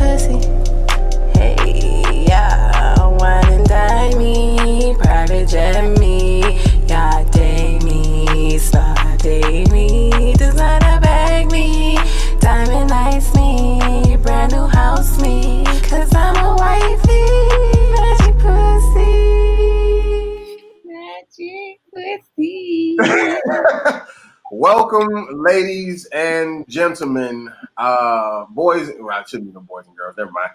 pussy. Hey, yeah, wine and dine me, private jet me, yacht day me, star day me, designer bag me, diamond ice me, brand new house me, 'cause I'm a wifey, magic pussy. Welcome, ladies and gentlemen, boys. Well, I shouldn't be no boys and girls. Never mind.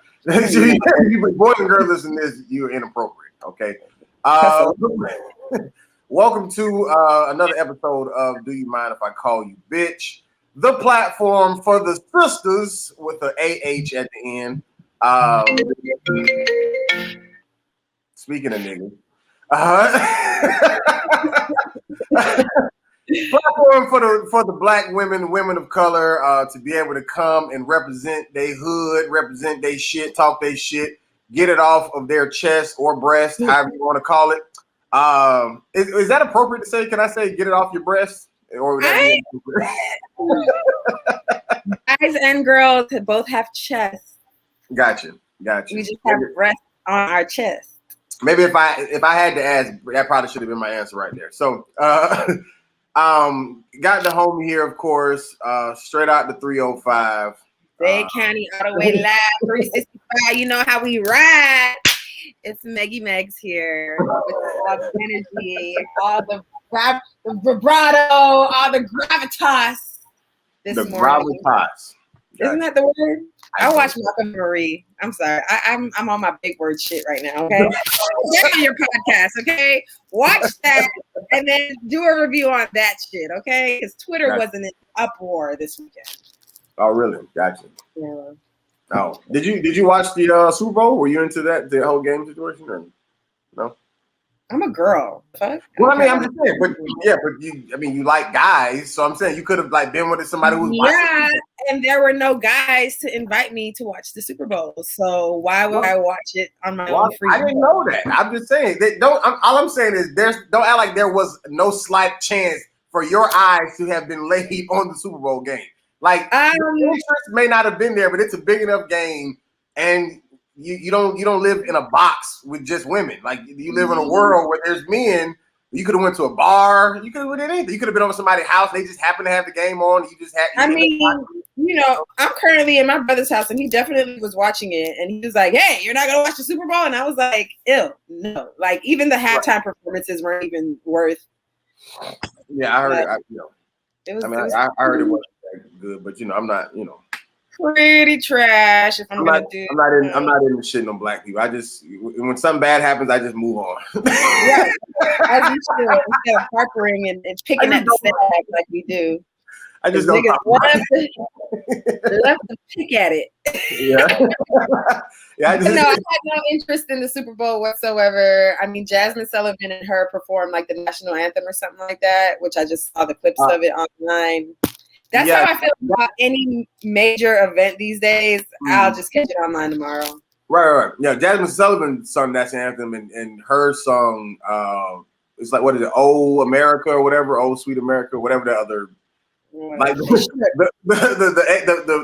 Boys and girls, listen to this. You're inappropriate. Okay. Welcome to another episode of Do You Mind If I Call You Bitch? The platform for the sisters with the AH at the end. Speaking of niggas. Platform for the black women of color to be able to come and represent their hood, represent their shit, talk their shit, get it off of their chest or breast, however you want to call it. Is that appropriate to say? Can I say get it off your breast? Or would that be guys and girls both have chests. Gotcha. We just have breasts on our chest. Maybe if I had to ask, that probably should have been my answer right there. So got the homie here, of course, straight out the 305. Dade County all the way live, 365. You know how we ride. It's Meggie Megs here with all the energy, all the vibrato, all the gravitas. Gravitas. Isn't that the word? I watch Malcolm Marie. I'm sorry. I'm on my big word shit right now, okay? Get on your podcast, okay? Watch that and then do a review on that shit, okay? Because Twitter was in an uproar this weekend. Oh, really? Gotcha. Yeah. Oh, did you watch the Super Bowl? Were you into that, the whole game situation, or no? I'm a girl. Fuck. Well, I mean, I'm just saying, but you like guys, so I'm saying you could have like been with somebody who was watching. And there were no guys to invite me to watch the Super Bowl, so why would I watch it on my own free? I didn't know that. I'm just saying that all I'm saying is don't act like there was no slight chance for your eyes to have been laid on the Super Bowl game. Like interest may not have been there, but it's a big enough game, and you don't live in a box with just women. Like you live in a world where there's men. You could have went to a bar. You could have done anything. You could have been over somebody's house. They just happened to have the game on. You just had. I'm currently in my brother's house, and he definitely was watching it. And he was like, "Hey, you're not gonna watch the Super Bowl?" And I was like, "Ew, no!" Like even the halftime performances weren't even worth. Yeah, I heard it. I heard it wasn't that good, but I'm not. Pretty trash. If I'm not in the shitting on black people. I just when something bad happens, I just move on. Right. As you should, instead of harpering and picking at the snap like we do. I just don't love to pick at it. Yeah. Yeah. I had no interest in the Super Bowl whatsoever. I mean, Jasmine Sullivan and her performed like the national anthem or something like that, which I just saw the clips of it online. That's how I feel about any major event these days. I'll just catch it online tomorrow. Right. Yeah, Jasmine Sullivan sung that anthem, and her song, it's like, what is it? Oh America or whatever, Oh Sweet America, whatever the other, like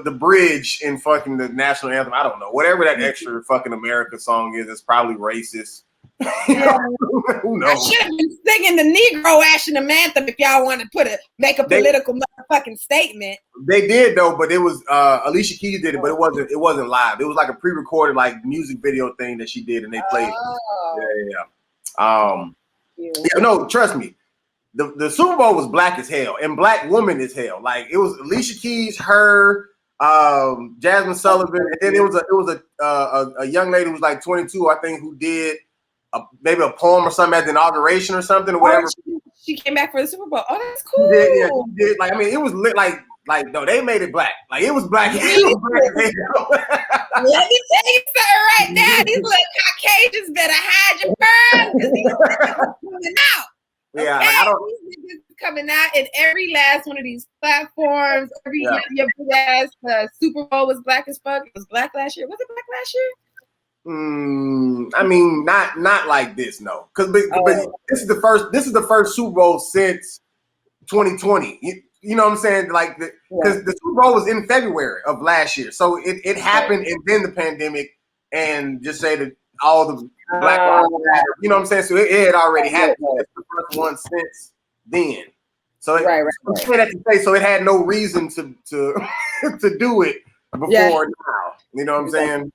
the bridge in fucking the national anthem. I don't know, whatever that extra fucking America song is. It's probably racist. Who knows? I should have been singing the Negro National Anthem if y'all want to make a political motherfucking statement. They did though, but it was Alicia Keys did it, but it wasn't live. It was like a pre-recorded like music video thing that she did, and they played. No, trust me. The Super Bowl was black as hell and black woman as hell. Like it was Alicia Keys, her, Jasmine Sullivan, and then it was a young lady who was like 22, I think, who did maybe a poem or something at the inauguration or something or whatever. She came back for the Super Bowl. Oh, that's cool. She did. Like I mean, it was lit. Like no, they made it black. Like it was black. Let me tell you something right now. These little Caucasians better hide your pearls because these coming out. Yeah, okay? These coming out in every last one of these platforms. Your big ass Super Bowl was black as fuck. It was black last year. Was it black last year? I mean, not like this, no. Because but this is the first Super Bowl since 2020. you know what I'm saying? Like, because the Super Bowl was in February of last year, so it happened, and then the pandemic, and just say that all the Black Lives Matter, you know what I'm saying? So it had already happened. It's the first one since then. So I'm saying that to say, so it had no reason to to do it before now. You know what I'm saying?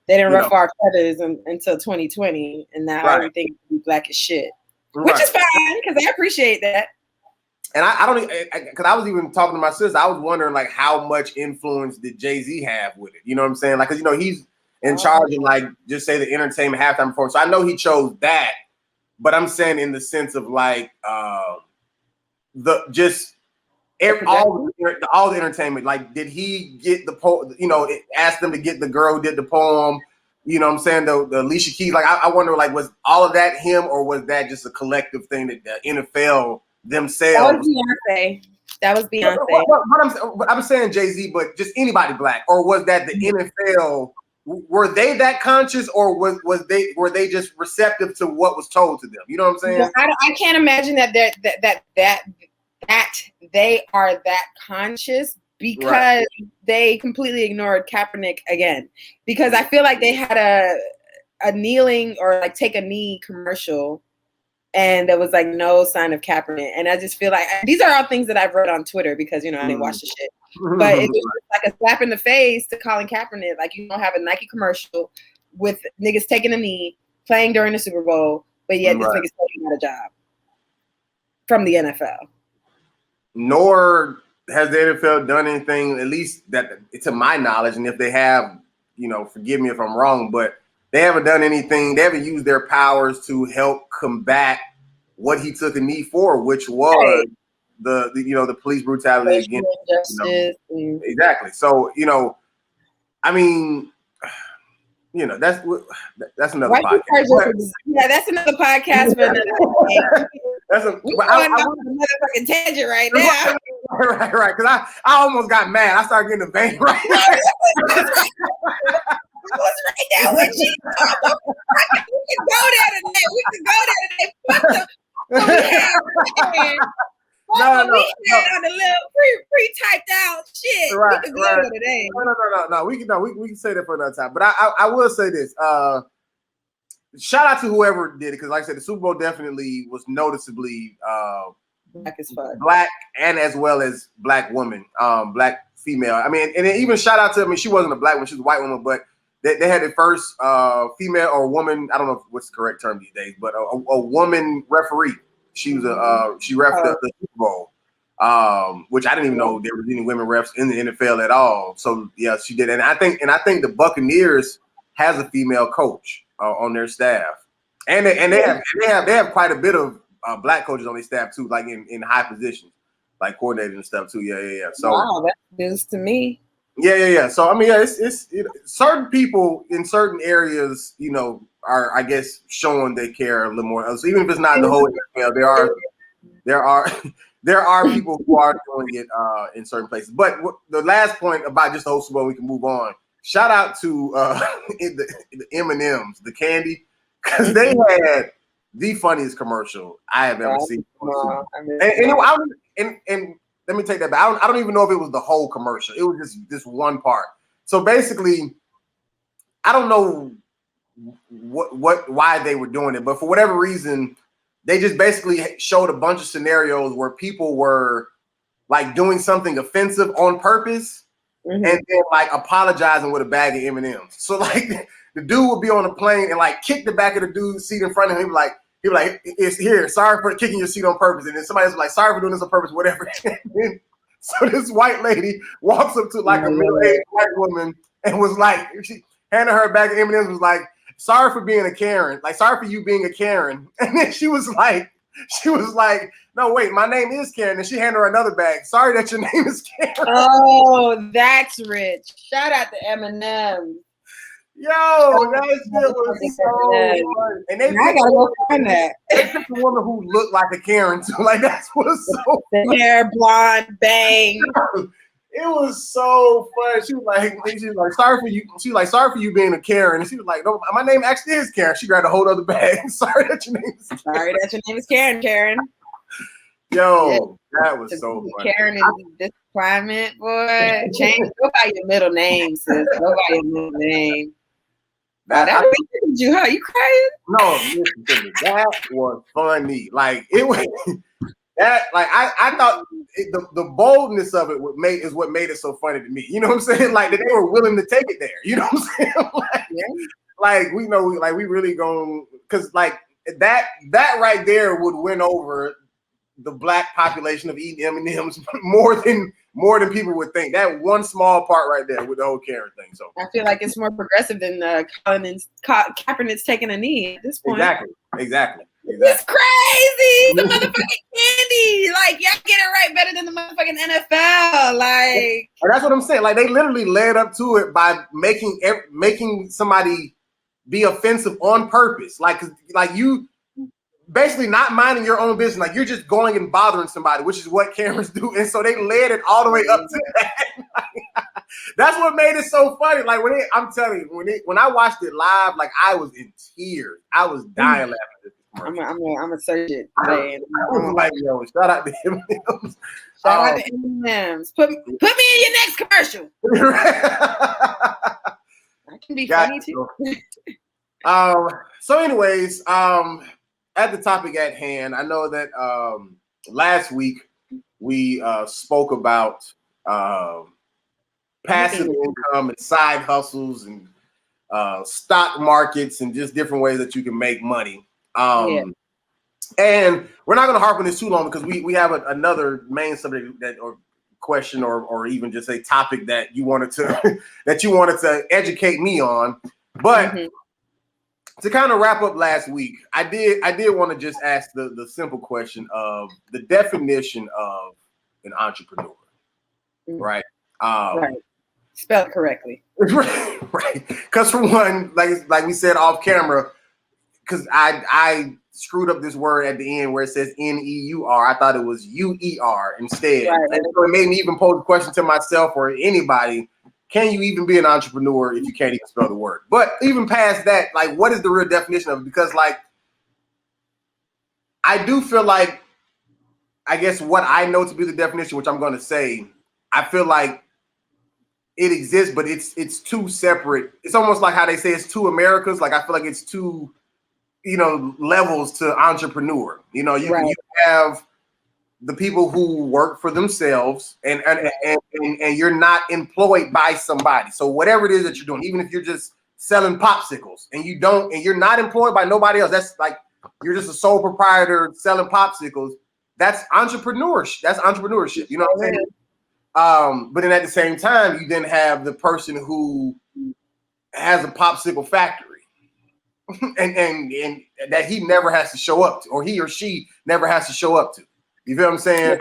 They didn't ruffle our feathers until 2020, and now everything will be black as shit, which is fine because I appreciate that. And I don't, because I was even talking to my sister. I was wondering like how much influence did Jay-Z have with it? You know what I'm saying? Like, because you know he's in charge of like just say the entertainment halftime performance. So I know he chose that, but I'm saying in the sense of like all the entertainment. Like, did he get the you know, ask them to get the girl who did the poem? You know what I'm saying? The Alicia Keys. Like, I wonder, like, was all of that him, or was that just a collective thing that the NFL themselves? That was Beyonce. But I'm saying Jay-Z, but just anybody black, or was that the NFL? Were they that conscious, or were they just receptive to what was told to them? You know what I'm saying? No, I can't imagine that they are that conscious, because they completely ignored Kaepernick again. Because I feel like they had a kneeling or like take a knee commercial, and there was like no sign of Kaepernick. And I just feel like these are all things that I've read on Twitter, because you know I didn't watch the shit. But it was like a slap in the face to Colin Kaepernick. Like, you don't have a Nike commercial with niggas taking a knee, playing during the Super Bowl, but yet this nigga's taking out a job from the NFL. Nor has the NFL done anything, at least that to my knowledge, and if they have, you know, forgive me if I'm wrong, but they haven't done anything. They haven't used their powers to help combat what he took a knee for, which was the police brutality against, exactly. So, you know, I mean, you know, that's another podcast. That's another podcast for another day. We're on another fucking tangent right now. Right. Because I almost got mad. I started getting the vein right. I was right there with you. We can go there today. Fuck them. No, on the little pre-typed out shit. Right. We can go there today. No. We can say that for another time. But I will say this. Shout out to whoever did it, because like I said, the Super Bowl definitely was noticeably black as fuck. Black, and as well as black woman, black female. I mean, and even shout out to, I mean, she wasn't a black woman, she was a white woman, but they had the first female or woman, I don't know what's the correct term these days, but a woman referee. She was she reffed the Super Bowl, which I didn't even know there was any women refs in the NFL at all. So yeah, she did, and I think the Buccaneers has a female coach on their staff, and they have quite a bit of black coaches on their staff too, like in high positions, like coordinators and stuff too. Yeah. So wow, that's news to me. Yeah. So I mean, it's certain people in certain areas, you know, are, I guess, showing they care a little more. So even if it's not the whole NFL, there are people who are doing it in certain places. But the last point about just the whole Super Bowl, we can move on. Shout out to the M&Ms, the candy, because they had the funniest commercial I have ever seen. And let me take that back. I don't even know if it was the whole commercial. It was just this one part. So basically, I don't know why they were doing it, but for whatever reason, they just basically showed a bunch of scenarios where people were like doing something offensive on purpose. And then like apologizing with a bag of M&Ms. So like the dude would be on a plane and like kick the back of the dude's seat in front of him. He'd be like, it's here. Sorry for kicking your seat on purpose. And then somebody else was like, sorry for doing this on purpose, whatever. So this white lady walks up to like a middle-aged white woman and was like, she handed her a bag of M&Ms, was like, sorry for being a Karen. Like, sorry for you being a Karen. And then she was like, no, wait, my name is Karen. And she handed her another bag. Sorry that your name is Karen. Oh, that's rich. Shout out to Eminem. Yo, that shit was so funny. And I gotta go find that. They picked a woman who looked like a Karen too. Like, that's what's so funny. Hair, blonde, bang. It was so fun. She was like, sorry for you. She was like, sorry for you being a Karen. And she was like, no, my name actually is Karen. She grabbed a whole other bag. Sorry that your name is Karen. Sorry that your name is Karen. Yo, That was so funny. Karen in this climate, boy. Go by your middle name, sis. Go by your middle name. That really triggered you, huh? You crying? No, listen to me. That was funny. Like it was that. Like I thought the boldness of it is what made it so funny to me. You know what I'm saying? Like that they were willing to take it there. You know what I'm saying? Like we know, like we really going because like that right there would win over the black population of eating M&Ms more than people would think. That one small part right there with the whole Karen thing. So I feel like it's more progressive than Kaepernick's taking a knee at this point. Exactly. It's crazy. The motherfucking candy. Like, y'all get it right better than the motherfucking NFL. Like, that's what I'm saying. Like, they literally led up to it by making somebody be offensive on purpose. Like you basically not minding your own business. Like, you're just going and bothering somebody, which is what Karens do. And so they led it all the way up to that. That's what made it so funny. Like, I'm telling you, when I watched it live, like, I was in tears. I was dying laughing at this. I'm gonna search it. I was like, yo, shout out to M&M's. Shout out to M&M's. Put me in your next commercial. I can be funny too. So anyways, at the topic at hand, I know that last week we spoke about passive income and side hustles and stock markets and just different ways that you can make money. And we're not going to harp on this too long because we have another main subject that or question or even just a topic that you wanted to educate me on. But to kind of wrap up last week, I did want to just ask the simple question of the definition of an entrepreneur, right? Right. Spell it correctly. Right. Because for one, like we said off camera, because I screwed up this word at the end where it says N-E-U-R. I thought it was U-E-R instead. Right. And so it made me even pose a question to myself or anybody, can you even be an entrepreneur if you can't even spell the word? But even past that, like, what is the real definition of it? Because, like, I do feel like, I guess what I know to be the definition, which I'm going to say, I feel like it exists, but it's two separate. It's almost like how they say it's two Americas. Like, I feel like it's two, levels to entrepreneur. You have the people who work for themselves and you're not employed by somebody. So whatever it is that you're doing, even if you're just selling popsicles and you're not employed by nobody else, that's like, you're just a sole proprietor selling popsicles. That's entrepreneurship. That's entrepreneurship. You know what I'm saying? But then at the same time, you then have the person who has a popsicle factory. and that he never has to show up to, or he or she never has to show up to. You feel what I'm saying?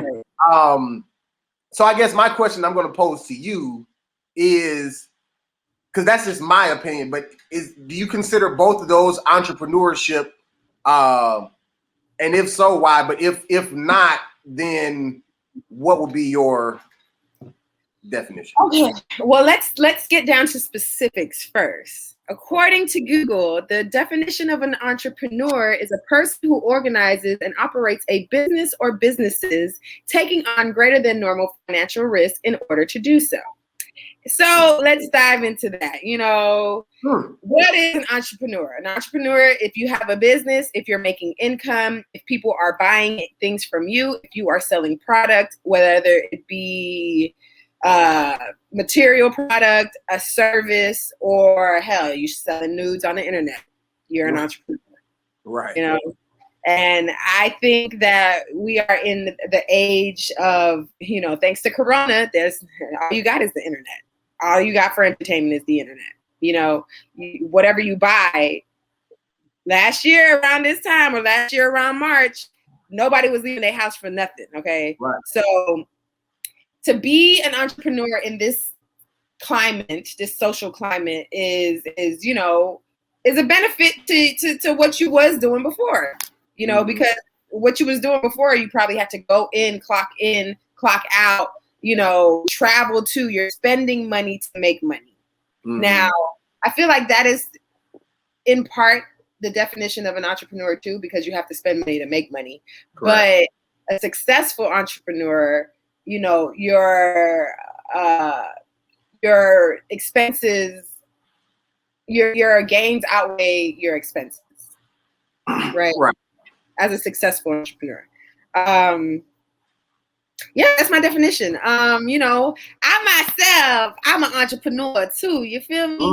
So I guess my question I'm going to pose to you is, because that's just my opinion, but do you consider both of those entrepreneurship? And if so, why? But if not, then what would be your definition? Okay. Well, let's get down to specifics first. According to Google, the definition of an entrepreneur is a person who organizes and operates a business or businesses, taking on greater than normal financial risk in order to do so. So let's dive into that. What is an entrepreneur? An entrepreneur, if you have a business, if you're making income, if people are buying things from you, if you are selling product, whether it be material product, a service, or hell, you're selling nudes on the internet, you're an entrepreneur. Right. And I think that we are in the age of, thanks to Corona, all you got is the internet. All you got for entertainment is the internet. Whatever you buy. Last year around this time, or last year around March, nobody was leaving their house for nothing. Okay. Right. So to be an entrepreneur in this climate, this social climate is a benefit to what you was doing before, because what you was doing before, you probably have to go in, clock out, travel to, you're spending money to make money. Now, I feel like that is in part the definition of an entrepreneur too, because you have to spend money to make money. Correct. But a successful entrepreneur, you know, your expenses, your gains outweigh your expenses, right? Right. As a successful entrepreneur. Yeah, that's my definition. You know, I'm an entrepreneur too. You feel me? Like,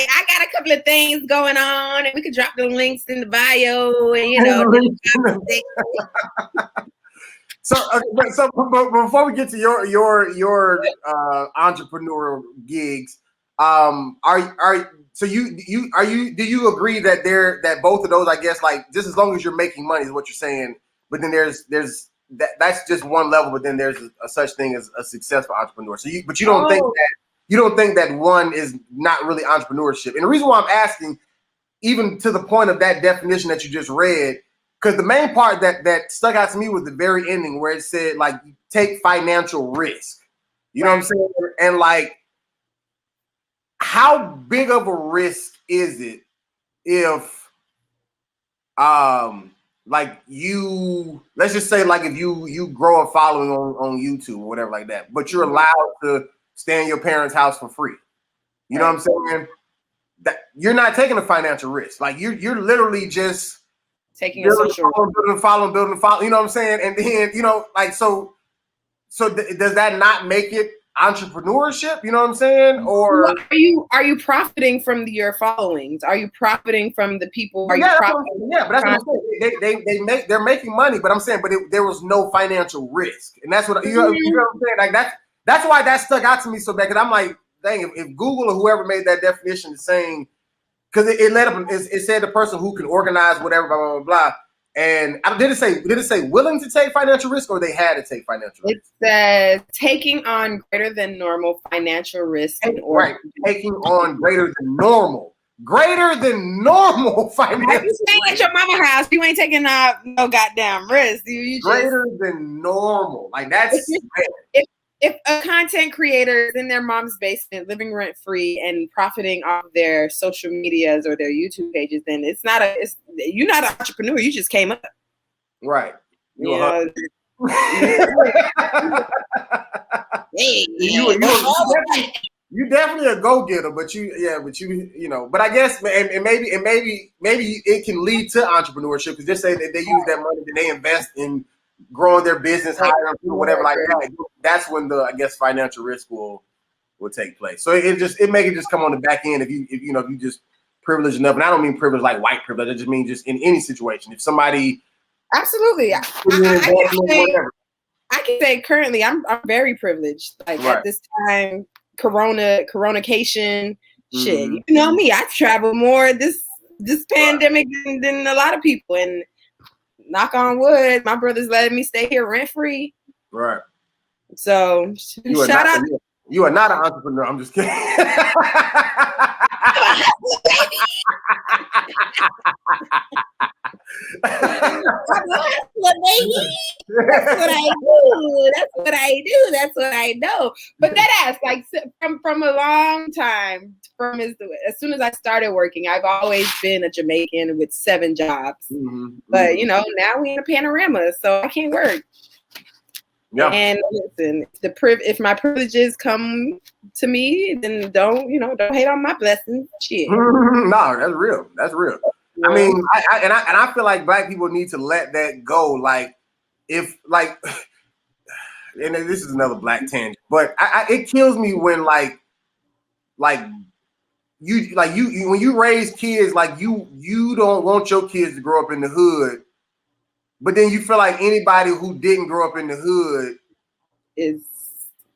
I got a couple of things going on, and we could drop the links in the bio, and you know. But before we get to your entrepreneurial gigs, do you agree that both of those, I guess, like, just as long as you're making money is what you're saying, but then there's that's just one level, but then there's a such thing as a successful entrepreneur. So you don't think that one is not really entrepreneurship. And the reason why I'm asking, even to the point of that definition that you just read, because the main part that stuck out to me was the very ending where it said, like, take financial risk. You know what I'm saying? And like, how big of a risk is it if like let's just say, like, if you grow a following on YouTube or whatever like that, but you're allowed to stay in your parents' house for free. You know what I'm saying? That you're not taking a financial risk. Like, you're literally just taking a social building, you know what I'm saying? And then, you know, like, so does that not make it entrepreneurship? You know what I'm saying? Or are you profiting from your followings? Are you profiting from the people? But that's what I'm saying. They're making money, but I'm saying, but there was no financial risk, and that's what you know what I'm saying. Like, that's why that stuck out to me so bad. Because I'm like, dang, if Google or whoever made that definition is saying, because it said the person who can organize whatever, blah blah blah blah. And did it say willing to take financial risk, or they had to take financial risk? It says taking on greater than normal financial risk. Taking on greater than normal financial risk. You staying at your mama's house, you ain't taking no goddamn risk. You greater than normal. Like, that's if a content creator is in their mom's basement, living rent free and profiting off their social medias or their YouTube pages, then you're not an entrepreneur. You just came up. Right. You definitely a go-getter, but but I guess, and maybe it can lead to entrepreneurship, because just say that they use that money and they invest in growing their business, hiring or whatever like that. That's when I guess financial risk will take place. So it make it just come on the back end if you just privileged enough. And I don't mean privilege like white privilege. I just mean just in any situation. If somebody absolutely, I can say currently I'm very privileged. Like, at this time, coronacation, shit. You know me, I travel more this pandemic than a lot of people, and knock on wood, my brother's letting me stay here rent free. Right. So shout out. You are not an entrepreneur. I'm just kidding. That's what I do. But that ass, like, from a long time, as soon as I started working, I've always been a Jamaican with 7 jobs. But now we in a panorama, so I can't work. Yeah. And listen, if my privileges come to me, then don't hate on my blessings. Shit. No, that's real. That's real. I mean, I feel like Black people need to let that go. Like, and this is another Black tangent, but it kills me when when you raise kids, like, you don't want your kids to grow up in the hood, but then you feel like anybody who didn't grow up in the hood is,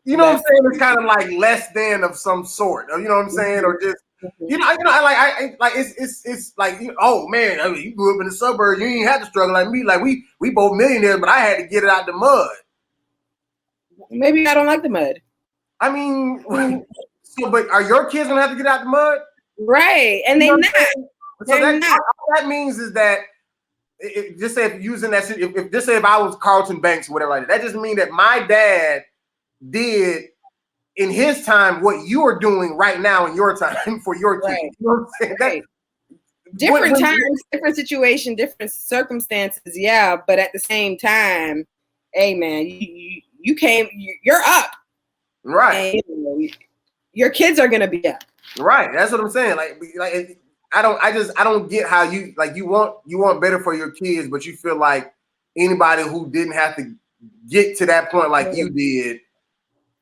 what I'm saying, it's kind of like less than of some sort, or, you know what I'm saying, or just. It's like, oh man, I mean, you grew up in the suburbs, you ain't had to struggle like me. Like, we both millionaires, but I had to get it out the mud. Maybe I don't like the mud. I mean, but are your kids gonna have to get out the mud? Right, and they're not. So all that means is that just say if I was Carlton Banks or whatever like that just means that my dad did in his time what you are doing right now in your time for your kids. Right. You know what I'm saying? Different times, different situation, different circumstances. Yeah, but at the same time, hey man, you're up, right? And, you know, your kids are gonna be up, right? That's what I'm saying. Like I don't get how you want better for your kids, but you feel like anybody who didn't have to get to that point like you did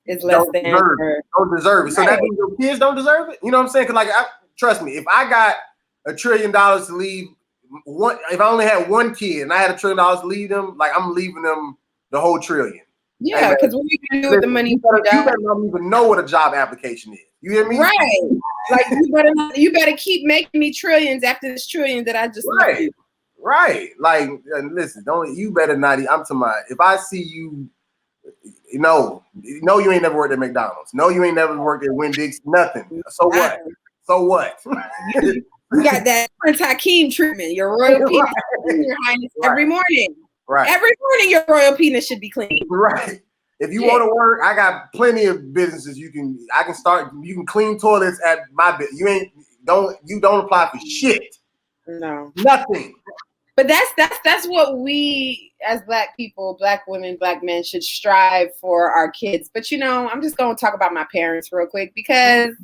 is less than don't deserve it. So that means your kids don't deserve it. You know what I'm saying? Because trust me, if I got $1 trillion to leave if I only had one kid and I had $1 trillion to leave them, like I'm leaving them the whole trillion. Yeah, because what are you gonna do with the money? You better not even know what a job application is. You hear me? Right. Like you better keep making me trillions after this trillion that I just right. you. Right. Like listen, you better not. I'm talking about if I see you, no, you ain't never worked at McDonald's. No, you ain't never worked at Winn-Dixie. Nothing. So what? So what? You got that Prince Hakeem treatment. Your royal penis, Your Highness, every morning. Right. Every morning, your royal penis should be clean. Right. If you want to work, I got plenty of businesses I can start. You can clean toilets at my bit. You don't apply for shit. No. Nothing. But that's what we as Black people, Black women, Black men should strive for our kids. But I'm just going to talk about my parents real quick because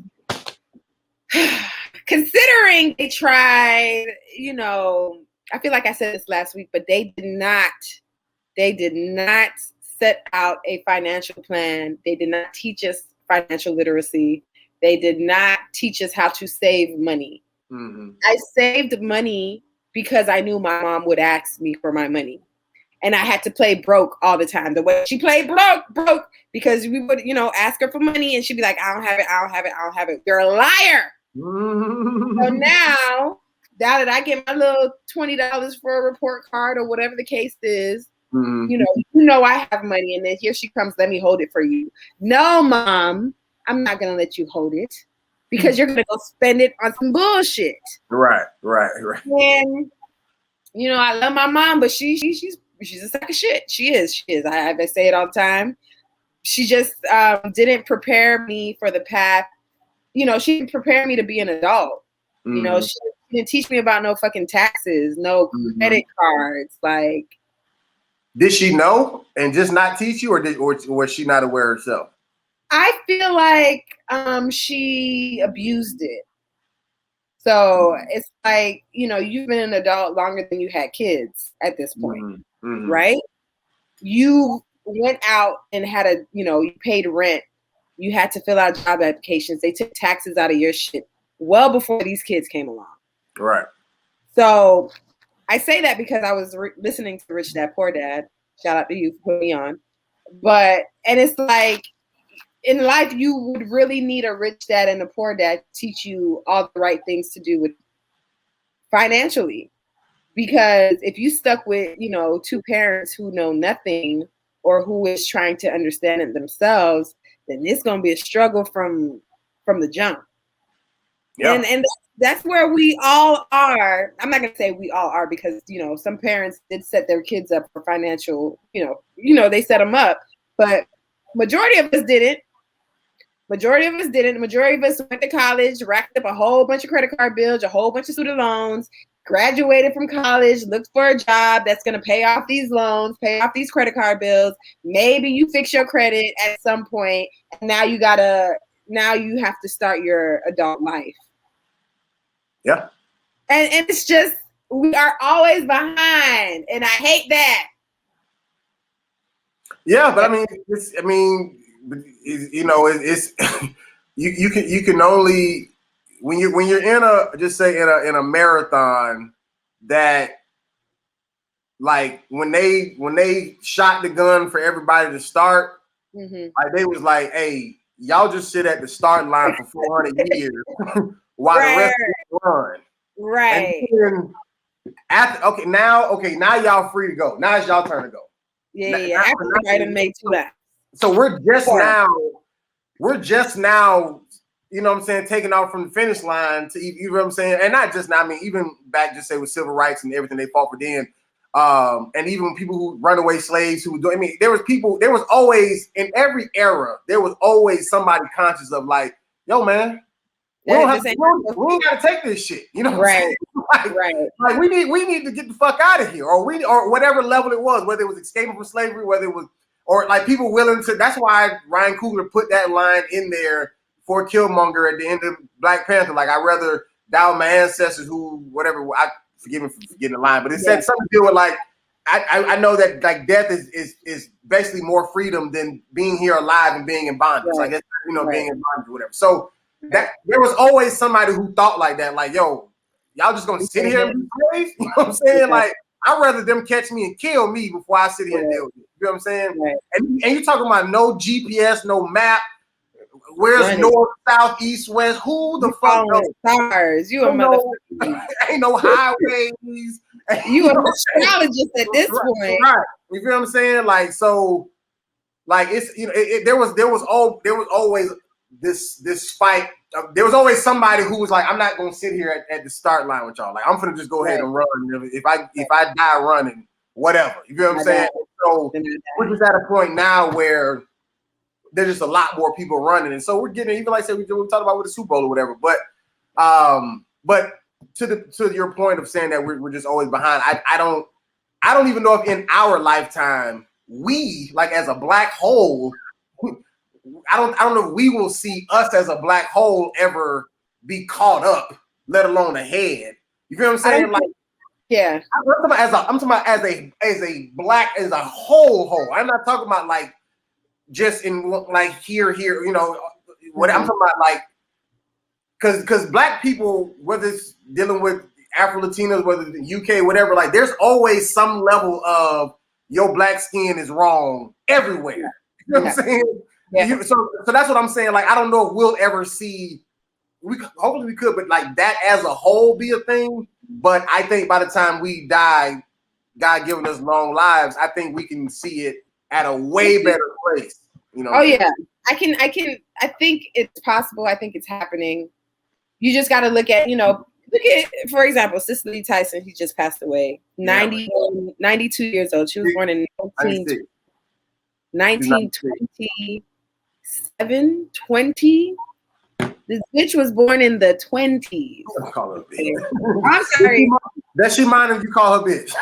considering they tried, I feel like I said this last week, but they did not set out a financial plan. They did not teach us financial literacy. They did not teach us how to save money. Mm-hmm. I saved money because I knew my mom would ask me for my money. And I had to play broke all the time. The way she played broke, because we would, ask her for money and she'd be like, I don't have it. You're a liar. Mm-hmm. So now that I get my little $20 for a report card or whatever the case is, mm-hmm. I have money, and then here she comes, let me hold it for you. No, Mom, I'm not going to let you hold it because you're going to go spend it on some bullshit. Right. And, I love my mom, but she's a sack of shit. She is. I say it all the time. She just didn't prepare me for the path. She didn't prepare me to be an adult. Mm-hmm. She didn't teach me about no fucking taxes, no credit cards. Like, did she know and just not teach you, or was she not aware herself? I feel like she abused it. So it's like, you've been an adult longer than you had kids at this point, right? You went out and had you paid rent. You had to fill out job applications. They took taxes out of your shit well before these kids came along. Right. So I say that because I was listening to Rich Dad Poor Dad. Shout out to you for putting me on. And it's like, in life, you would really need a rich dad and a poor dad to teach you all the right things to do with financially. Because if you stuck with, two parents who know nothing or who is trying to understand it themselves, then it's going to be a struggle from the jump. Yep. And that's where we all are. I'm not going to say we all are because, some parents did set their kids up for financial, they set them up. But majority of us didn't. Majority of us went to college, racked up a whole bunch of credit card bills, a whole bunch of student loans, graduated from college, looked for a job that's going to pay off these loans, pay off these credit card bills. Maybe you fix your credit at some point, and now you have to start your adult life. Yeah. And it's just, we are always behind, and I hate that. Yeah, but it's you can only when you're in a marathon that, like, when they shot the gun for everybody to start, like they was like, hey, y'all just sit at the starting line for 400 years while the rest of them run. Right. And then now y'all free to go. Now it's y'all turn to go. Yeah. After I made 2 laps. So we're just now, you know what I'm saying, taking off from the finish line to, you know what I'm saying? And not just now, even back, just say, with civil rights and everything they fought for then. And even people who runaway slaves who do, there was always, in every era, there was always somebody conscious of, like, yo, man, We ain't got to take this shit. You know what I'm saying? Like we need to get the fuck out of here, or whatever level it was, whether it was escaping from slavery, whether it was, or like people willing to. That's why Ryan Coogler put that line in there for Killmonger at the end of Black Panther. Like, I'd rather die with my ancestors who, whatever, forgive me for forgetting the line, but it said something to do with like, I know that like death is basically more freedom than being here alive and being in bondage. Like, being in bondage or whatever. So that there was always somebody who thought like that, like, yo, y'all just gonna sit here and be slaves? You know what I'm saying? Like, I'd rather them catch me and kill me before I sit here and deal with it. You know what I'm saying? And you're talking about no GPS, no map. Where's north, south, east, west? Who the fuck knows? Stars. You a motherfucker. Ain't no highways. You an astrologist at this point. Right. You feel what I'm saying? Like, so, like, it's, you know, there was always this fight. There was always somebody who was like, I'm not gonna sit here at the start line with y'all. Like, I'm gonna just go ahead and run. If I die running, whatever. You feel what I'm saying? So we're just at a point now where there's just a lot more people running, and so we're getting, even like I said, we talked about with the Super Bowl or whatever. But to your point of saying that we're just always behind, I don't even know if in our lifetime we, like, as a black hole, I don't know if we will see us as a black hole ever be caught up, let alone ahead. You feel what I'm saying? Like, yeah, I'm talking about as a black, as a whole. I'm not talking about like just in like here, you know, what I'm talking about, like, because black people, whether it's dealing with Afro-Latinos, whether it's the UK, whatever, like, there's always some level of your black skin is wrong everywhere. You know what I'm saying? Yeah. So that's what I'm saying. Like, I don't know if we'll ever see, hopefully we could, but like that as a whole be a thing. But I think by the time we die, God giving us long lives, I think we can see it at a way better place. You know? Oh yeah, I think it's possible. I think it's happening. You just got to look at, for example, Cicely Tyson. He just passed away, 92 years old. She was born in 1927, 20. This bitch was born in the 20s. Don't call her a bitch. I'm sorry. That she mind if you call her bitch.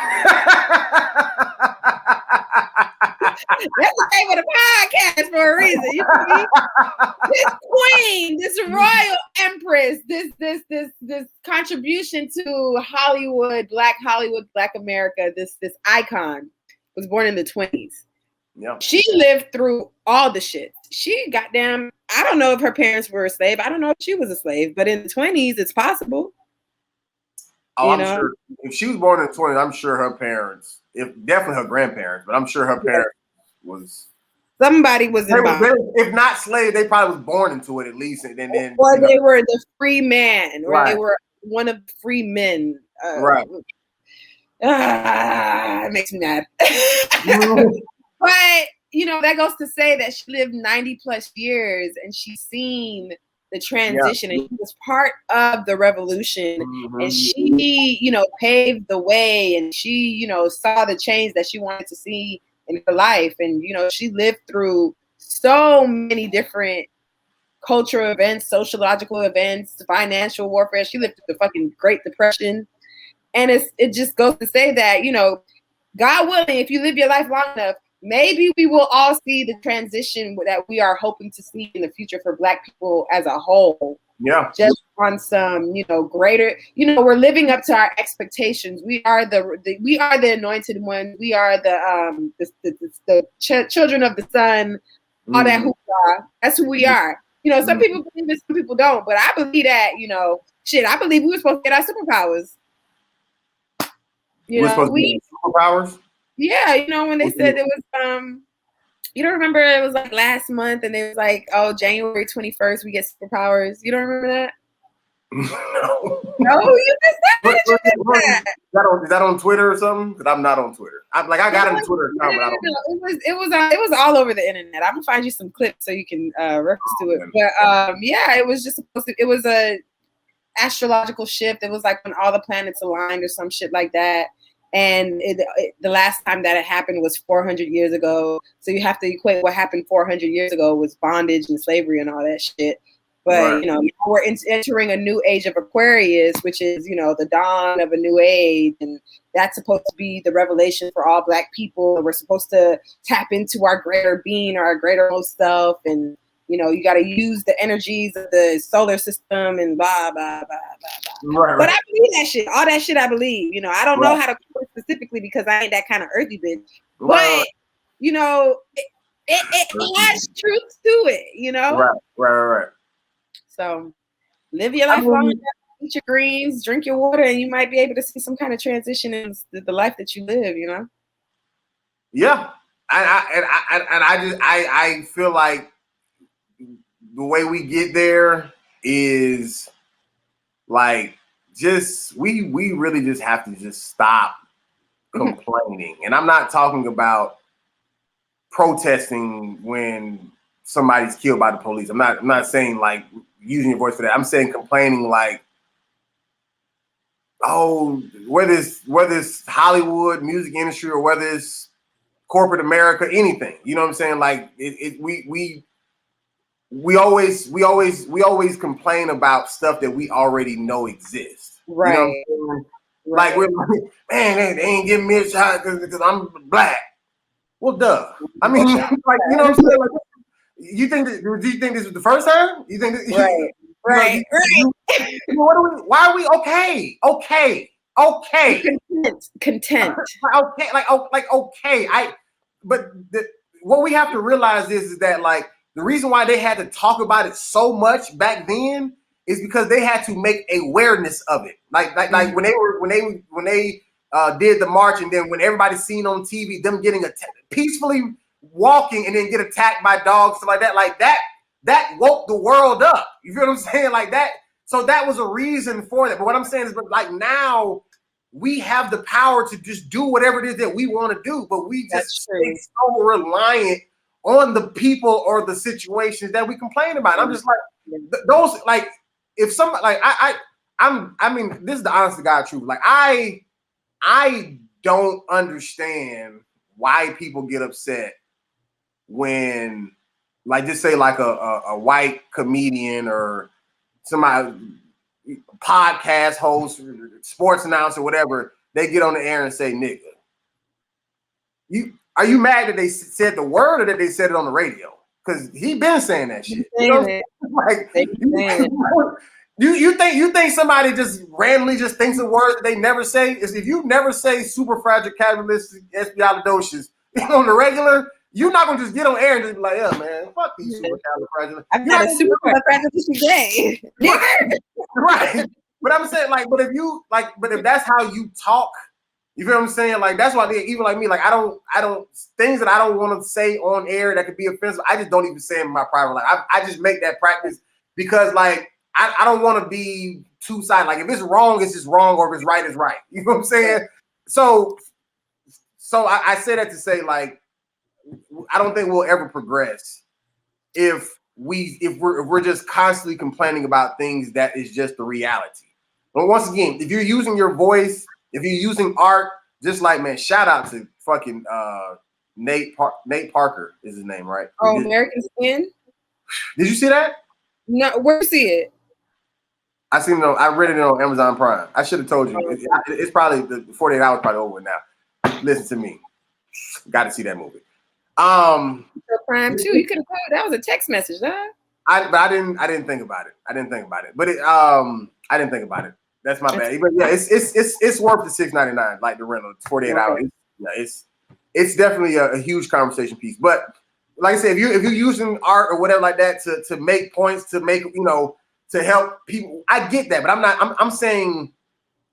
That's the name of the podcast for a reason. You know what I mean? This queen, this royal empress, this contribution to Hollywood, Black America, this icon was born in the 20s. Yeah. She lived through all the shit. She goddamn, I don't know if her parents were a slave. I don't know if she was a slave, but in the 20s, it's possible. Oh, I'm sure if she was born in the 20s, I'm sure her parents, definitely her grandparents, but I'm sure her parents was somebody was involved. If not slave, they probably was born into it at least, and then or they were the free man, or they were one of the free men. Right. It makes me mad. But that goes to say that she lived 90 plus years and she's seen the transition, and she was part of the revolution, and she, paved the way, and she, saw the change that she wanted to see in her life. And, she lived through so many different cultural events, sociological events, financial warfare. She lived through the fucking Great Depression. And it just goes to say that, God willing, if you live your life long enough, maybe we will all see the transition that we are hoping to see in the future for Black people as a whole. Yeah. Just on some, greater, we're living up to our expectations. We are we are the anointed ones. We are the children of the sun. All that who we are. That's who we are. Some people believe it, some people don't. But I believe that, I believe we were supposed to get our superpowers. We're supposed to get superpowers? Yeah, when they said it was you don't remember, it was like last month, and they was like, oh, January 21st we get superpowers. You don't remember that? No, you missed that. Is that on Twitter or something? Because I'm not on Twitter. I got a Twitter account, but I don't. It was all over the internet. I'm gonna find you some clips so you can reference to it. But it was just supposed to. It was a astrological shift. It was like when all the planets aligned or some shit like that. And the last time that it happened was 400 years ago. So you have to equate what happened 400 years ago was bondage and slavery and all that shit. But you know, we're entering a new age of Aquarius, which is, you know, the dawn of a new age, and that's supposed to be the revelation for all Black people. We're supposed to tap into our greater being or our greater most self, and you know, you got to use the energies of the solar system and blah blah blah blah blah. Right. But I believe that shit. All that shit I believe. You know, I don't know how to quote specifically because I ain't that kind of earthy bitch. But you know, it has truth to it. You know. Right. So live your life long enough, eat your greens, drink your water, and you might be able to see some kind of transition in the life that you live, you know? Yeah. I feel like the way we get there is like we really just have to just stop complaining. And I'm not talking about protesting when somebody's killed by the police. I'm not saying like using your voice for that. I'm saying complaining like, oh, whether it's Hollywood, music industry, or whether it's corporate America, anything. You know what I'm saying? Like we always complain about stuff that we already know exists. Right. You know what I'm saying? Like we're like, man, they ain't giving me a shot because I'm Black. Well, duh. I mean, like, you know what I'm saying? Like, do you think this was the first time? You think that, right. Why are we okay? Content. Okay. What we have to realize is that like the reason why they had to talk about it so much back then is because they had to make awareness of it. Like when they did the march, and then when everybody's seen on TV them getting peacefully walking and then get attacked by dogs, stuff like that woke the world up. You feel what I'm saying? Like that. So that was a reason for that. But what I'm saying is, but like now we have the power to just do whatever it is that we want to do, but we just stay so reliant on the people or the situations that we complain about. I'm just like those, like if somebody like I mean, this is the honest to God truth. Like I don't understand why people get upset when, like, just say like a white comedian or somebody, podcast host, sports announcer, whatever, they get on the air and say nigga. Are you mad that they said the word or that they said it on the radio? Because he been saying that shit. You know? Like, you think somebody just randomly just thinks of words that they never say? Is if you never say superfragilocalifragilisticexpialidocious on the regular, you're not gonna just get on air and just be like, yeah, man, fuck these supercalifragilistic. I've got a superfragilocalifragilistic day. Right. But I'm saying, like, but if that's how you talk, you feel what I'm saying? Like, that's why even like me, like I don't things that I don't want to say on air that could be offensive, I just don't even say in my private life. I just make that practice because like I don't want to be two-sided. Like if it's wrong, it's just wrong, or if it's right, it's right. You know what I'm saying? So I say that to say, like, I don't think we'll ever progress if we're just constantly complaining about things that is just the reality. But once again, if you're using your voice, if you're using art, just like, man, shout out to fucking Nate Parker is his name, right? Oh, American Skin. Did you see that? No, where you see it? I seen it. I read it on Amazon Prime. I should have told you. It's probably the 48 hours probably over now. Listen to me. Got to see that movie. Prime too. You could have told that was a text message, huh? I didn't think about it. But I didn't think about it. That's my bad. But yeah, it's worth the $6.99, like the rental. It's 48 hours. Yeah, it's definitely a huge conversation piece. But like I said, if you're using art or whatever like that to make points, to make, you know, to help people, I get that. But I'm saying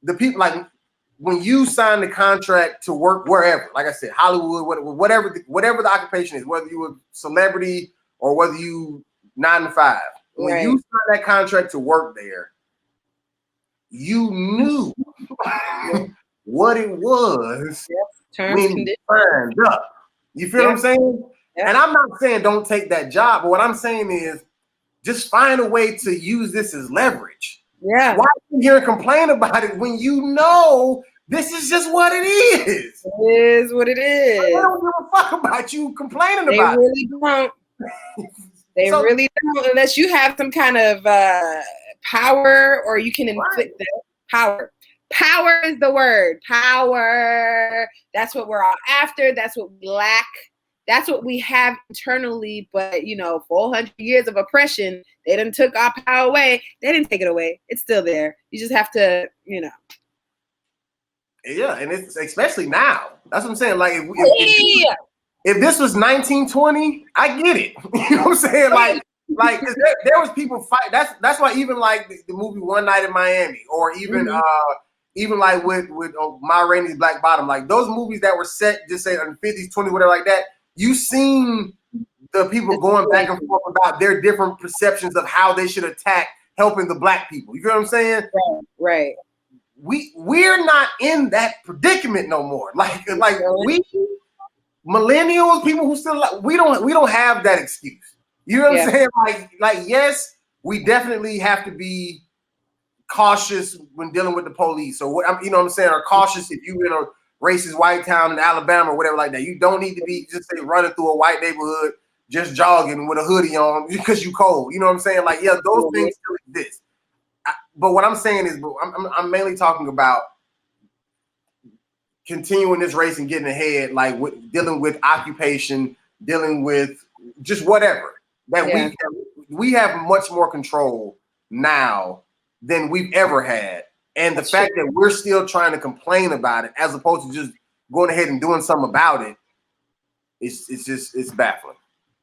the people, like when you sign the contract to work wherever, like I said, Hollywood, whatever the occupation is, whether you a celebrity or whether you 9 to 5, when you sign that contract to work there, you knew what it was when you signed up. You feel what I'm saying? Yeah. And I'm not saying don't take that job, but what I'm saying is just find a way to use this as leverage. Yeah. Why are you here and complain about it when you know this is just what it is? It is what it is. They don't give a fuck about you complaining about it. They really don't. They really don't, unless you have some kind of power, or you can inflict the power. Power is the word. Power. That's what we're all after. That's what we lack. That's what we have internally. But 400 years of oppression, they done took our power away. They didn't take it away. It's still there. You just have to, Yeah, and it's especially now. That's what I'm saying. Like, if this was 1920, I get it. You know what I'm saying? Like there was people fight. That's why even like the movie One Night in Miami, or even even like with Ma Rainey's Black Bottom, like those movies that were set just say in the 50s, 20s, whatever like that. You seen the people going back and forth about their different perceptions of how they should attack helping the Black people. You feel what I'm saying? Right. We're not in that predicament no more. Like we millennials, people who still we don't have that excuse. You know what I'm saying? Like yes, we definitely have to be cautious when dealing with the police, or what you know what I'm saying, or cautious if you in a racist white town in Alabama or whatever like that. You don't need to be just say running through a white neighborhood just jogging with a hoodie on because you cold. You know what I'm saying? Like, yeah, those things still exist. But what I'm saying is, I'm mainly talking about continuing this race and getting ahead, like dealing with occupation, dealing with just whatever that we have much more control now than we've ever had. And the fact that we're still trying to complain about it as opposed to just going ahead and doing something about it, it's baffling.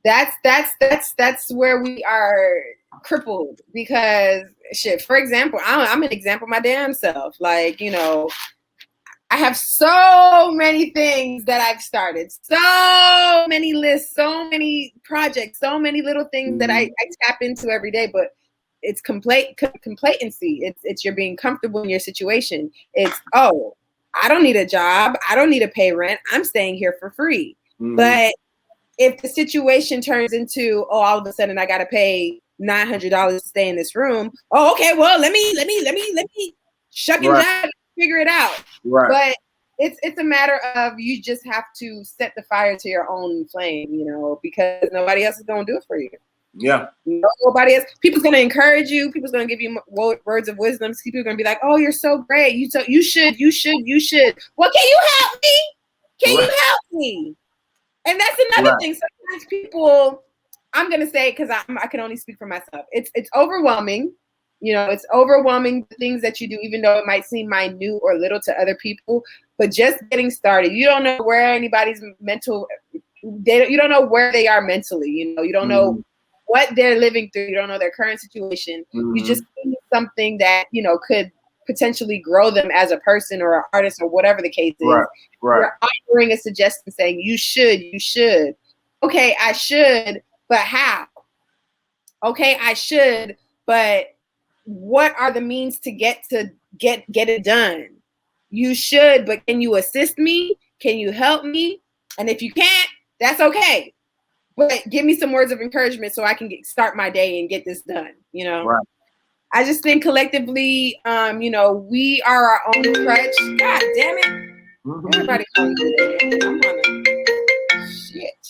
That's where we are crippled, because shit, for example, I'm an example of my damn self. Like, I have so many things that I've started, so many lists, so many projects, so many little things that I tap into every day, but it's complacency. It's you're being comfortable in your situation. It's, I don't need a job. I don't need to pay rent. I'm staying here for free. But if the situation turns into, all of a sudden I got to pay $900 to stay in this room. Oh, okay. Well, let me shuck and jive and figure it out. Right. But it's a matter of, you just have to set the fire to your own flame, because nobody else is going to do it for you. Yeah. Nobody else. People's going to encourage you. People's going to give you words of wisdom. People are going to be like, "Oh, you're so great. You should. Well, can you help me? Can you help me?" And that's another thing. Sometimes people, I'm going to say, because I can only speak for myself. It's overwhelming. It's overwhelming, the things that you do, even though it might seem minute or little to other people. But just getting started, you don't know where anybody's mental. You don't know where they are mentally. You don't know what they're living through. You don't know their current situation. You just see something that could potentially grow them as a person or an artist or whatever the case is. Right. You're offering a suggestion saying you should. Okay, I should, but how? Okay, I should, but what are the means to get it done? You should, but can you assist me? Can you help me? And if you can't, that's okay. But give me some words of encouragement so I can start my day and get this done. Right. I just think collectively, we are our own crutch. God damn it. Everybody calling me today. I'm on a shit.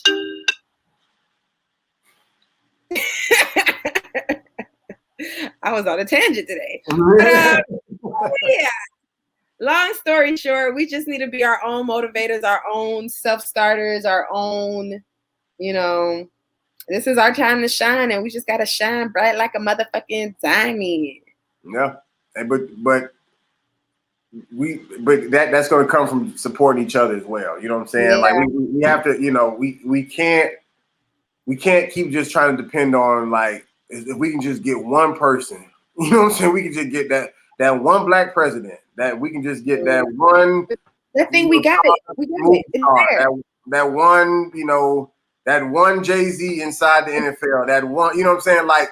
I was on a tangent today. But, yeah. Long story short, we just need to be our own motivators, our own self-starters, our own, this is our time to shine, and we just got to shine bright like a motherfucking diamond. Yeah. But that's going to come from supporting each other as well. You know what I'm saying? Yeah. Like we have to, we can't keep just trying to depend on, like, if we can just get one person, you know what I'm saying? We can just get that one black president, that we can just get that one. That thing, we got it. We got it. It's there. That one, that one Jay-Z inside the NFL, that one, you know what I'm saying? Like,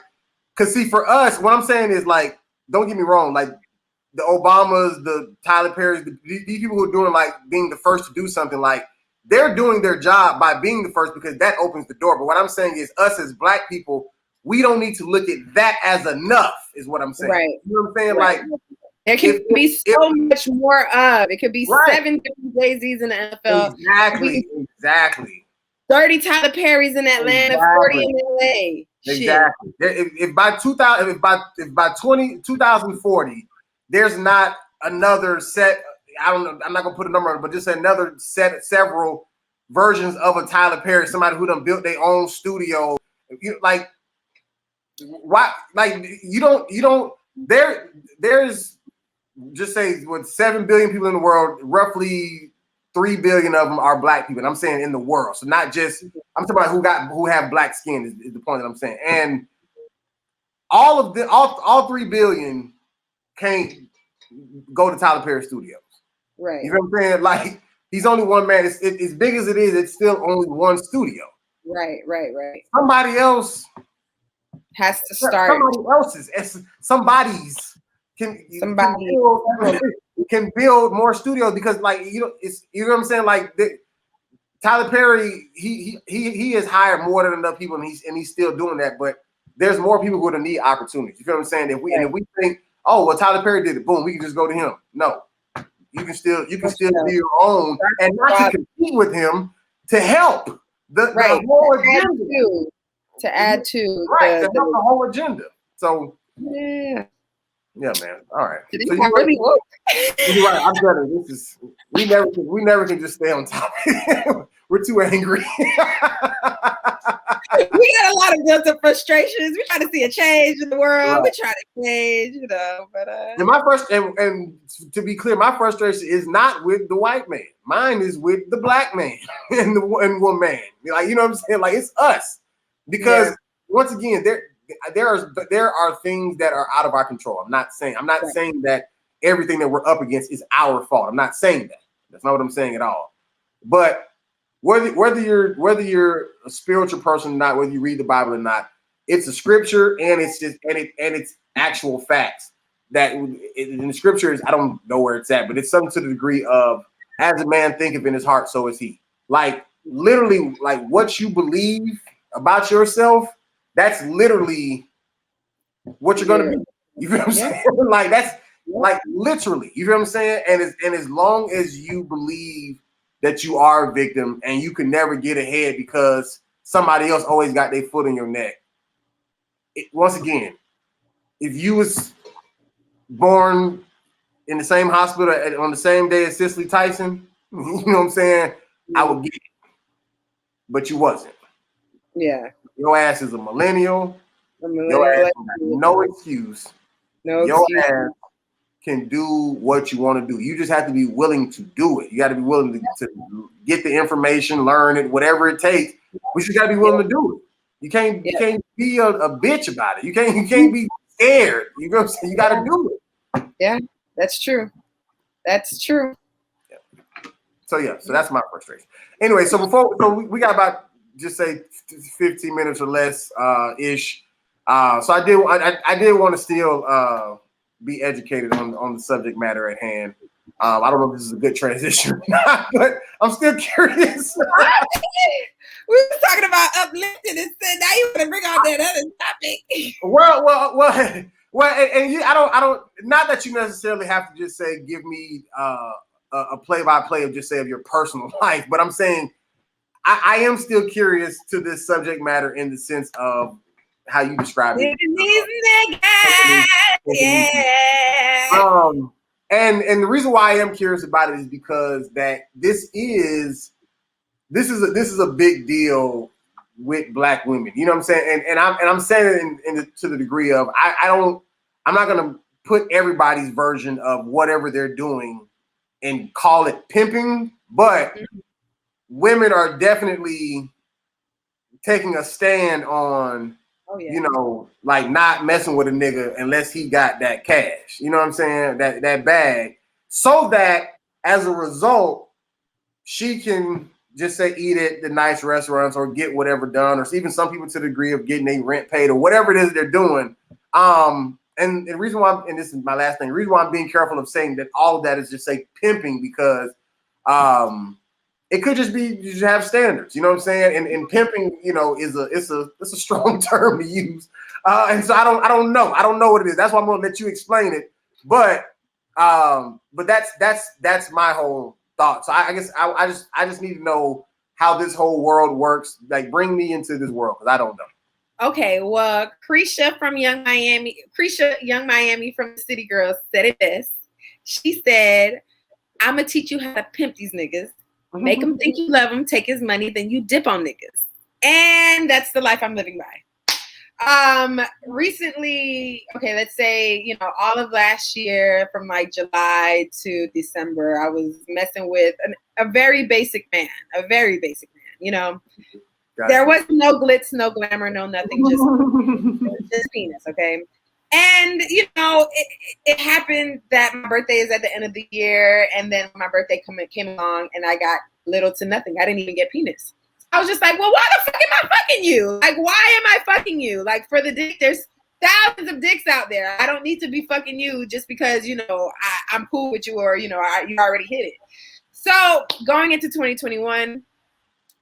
because see, for us, what I'm saying is, like, don't get me wrong, like the Obamas, the Tyler Perry's, these people who are doing, like, being the first to do something, like, they're doing their job by being the first because that opens the door. But what I'm saying is, us as black people, we don't need to look at that as enough, is what I'm saying. Right. You know what I'm saying? Right. Like, there can be so much more of. It could be 7 different Jay-Z's in the NFL. Exactly. 30 Tyler Perry's in Atlanta, 40 in LA. Exactly. If by 2000, if by 2040, there's not another set. I don't know. I'm not gonna put a number on it, but just another set, several versions of a Tyler Perry, somebody who done built their own studio. Like, why? Like, you don't. There's just say with 7 billion people in the world, roughly 3 billion of them are black people. And I'm saying in the world, so not just. I'm talking about who have black skin is the point that I'm saying, and all 3 billion can't go to Tyler Perry Studios. Right. You know what I'm saying? Like, he's only one man. As big as it is, it's still only one studio. Right. Somebody else has to start. Somebody else's. Somebody's can build more studios because, like, you know what I'm saying? Like, Tyler Perry, he has hired more than enough people, and he's still doing that. But there's more people who need opportunities. You know what I'm saying? If we think, oh well, Tyler Perry did it, boom, we can just go to him. No, you can still do your own, and not to compete with him, to help the whole agenda. To add to the whole agenda. So yeah, man. All right. So really woke. You're right. I'm telling you, we never can just stay on top. We're too angry. We got a lot of guilt and frustrations. We're trying to see a change in the world. Right. We're trying to change, But and my and to be clear, my frustration is not with the white man. Mine is with the black man and one man. Like, you know what I'm saying? Like, it's us. Because once again, there are things that are out of our control. I'm not saying that everything that we're up against is our fault. I'm not saying that. That's not what I'm saying at all. But whether you're a spiritual person or not, whether you read the Bible or not, it's a scripture, and it's actual facts. That in the scriptures, I don't know where it's at, but it's something to the degree of, as a man thinketh in his heart, so is he. Like, literally, like, what you believe about yourself, that's literally what you're gonna be. You feel what I'm saying? Like, that's like literally, you feel what I'm saying? And as long as you believe that you are a victim and you can never get ahead because somebody else always got their foot in your neck. Once again, if you was born in the same hospital on the same day as Cicely Tyson, you know what I'm saying? I would get it. But you wasn't. Yeah. Your ass is a millennial. Your ass got no excuse. Your ass can do what you want to do. You just have to be willing to do it. You got to be willing to get the information, learn it, whatever it takes. But you got to be willing to do it. You can't be a bitch about it. You can't be scared. You know what I'm saying? You got to do it. Yeah, that's true. That's true. Yeah. So that's my frustration. Anyway, so we got about, just say 15 minutes or less ish. So I did want to still be educated on the subject matter at hand. I don't know if this is a good transition or not, but I'm still curious. We were talking about uplifting and said now you want to bring on that other topic. Well, and I don't. Not that you necessarily have to just say give me a play-by-play of just say of your personal life, but I'm saying I am still curious to this subject matter in the sense of how you describe it. And the reason why I am curious about it is because that this is a big deal with Black women. You know what I'm saying? And I'm saying it to the degree of I'm not gonna put everybody's version of whatever they're doing and call it pimping, but women are definitely taking a stand on, you know, like not messing with a nigga unless he got that cash. You know what I'm saying? That bag. So that as a result, she can just say eat at the nice restaurants or get whatever done, or even some people to the degree of getting their rent paid or whatever it is they're doing. And the reason why, and this is my last thing, the reason why I'm being careful of saying that all of that is just say pimping, because it could just be you just have standards, you know what I'm saying? And pimping, you know, it's a strong term to use. And so I don't know what it is. That's why I'm gonna let you explain it. But that's my whole thought. So I guess I just need to know how this whole world works. Like, bring me into this world, because I don't know. Okay, well, Krisha Young Miami from the City Girls said it best. She said, I'm gonna teach you how to pimp these niggas. Make them think you love them, take his money, then you dip on niggas. And that's the life I'm living by. Recently, okay, let's say, you know, all of last year from like July to December, I was messing with a very basic man, you know. Gotcha. There was no glitz, no glamour, no nothing, just penis, okay? And, you know, it happened that my birthday is at the end of the year, and then my birthday came along, and I got little to nothing. I didn't even get penis. I was just like, well, why the fuck am I fucking you? Like, why am I fucking you? Like, for the dick, there's thousands of dicks out there. I don't need to be fucking you just because, you know, I'm cool with you or, you know, you already hit it. So going into 2021,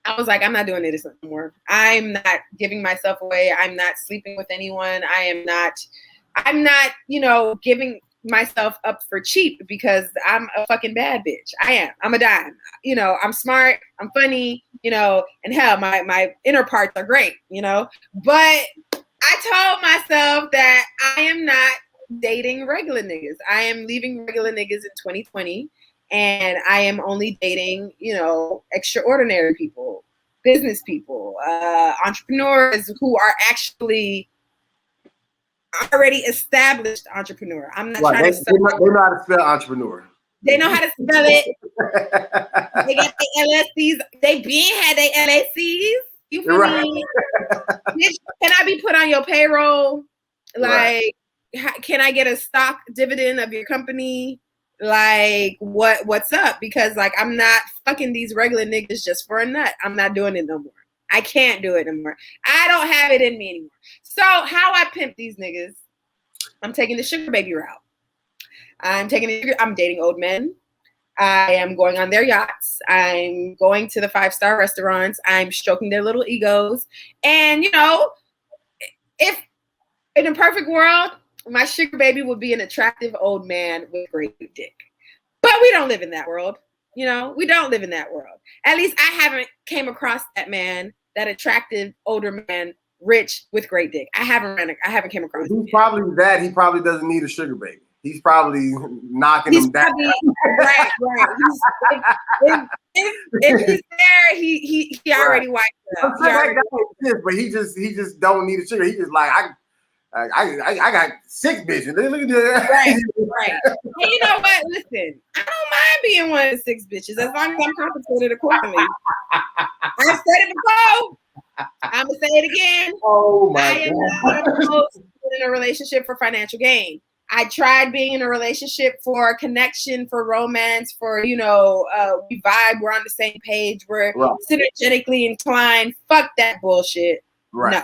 I was like, I'm not doing this anymore. I'm not giving myself away. I'm not sleeping with anyone. I'm not, you know, giving myself up for cheap because I'm a fucking bad bitch. I am. I'm a dime. You know, I'm smart. I'm funny, you know, and hell, my inner parts are great, you know. But I told myself that I am not dating regular niggas. I am leaving regular niggas in 2020. And I am only dating, you know, extraordinary people, business people, entrepreneurs who are actually already established entrepreneur. I'm not trying to they know how to spell entrepreneur. They know how to spell it. They got their LLCs. They been had their LLCs. You feel me? Bitch, can I be put on your payroll? Like, can I get a stock dividend of your company? Like, what's up? Because like, I'm not fucking these regular niggas just for a nut. I'm not doing it no more. I can't do it no more. I don't have it in me anymore. So how I pimp these niggas, I'm taking the sugar baby route. I'm dating old men. I am going on their yachts. I'm going to the 5-star restaurants. I'm stroking their little egos. And, you know, if in a perfect world, my sugar baby would be an attractive old man with great dick. But we don't live in that world. You know, we don't live in that world. At least I haven't came across that man, that attractive older man, rich with great dick. I haven't came across him. He probably doesn't need a sugar baby. He's probably knocking him down. Right. If he's there, he already wiped it up. That guy exists, but he just don't need a sugar. He just like I got 6 bitches. Right. And you know what? Listen, I don't mind being one of the 6 bitches as long as I'm compensated accordingly. I've said it before. I'm gonna say it again. Oh my I am not opposed to being in a relationship for financial gain. I tried being in a relationship for connection, for romance, for, you know, we vibe, we're on the same page, we're synergetically inclined. Fuck that bullshit. Right. No.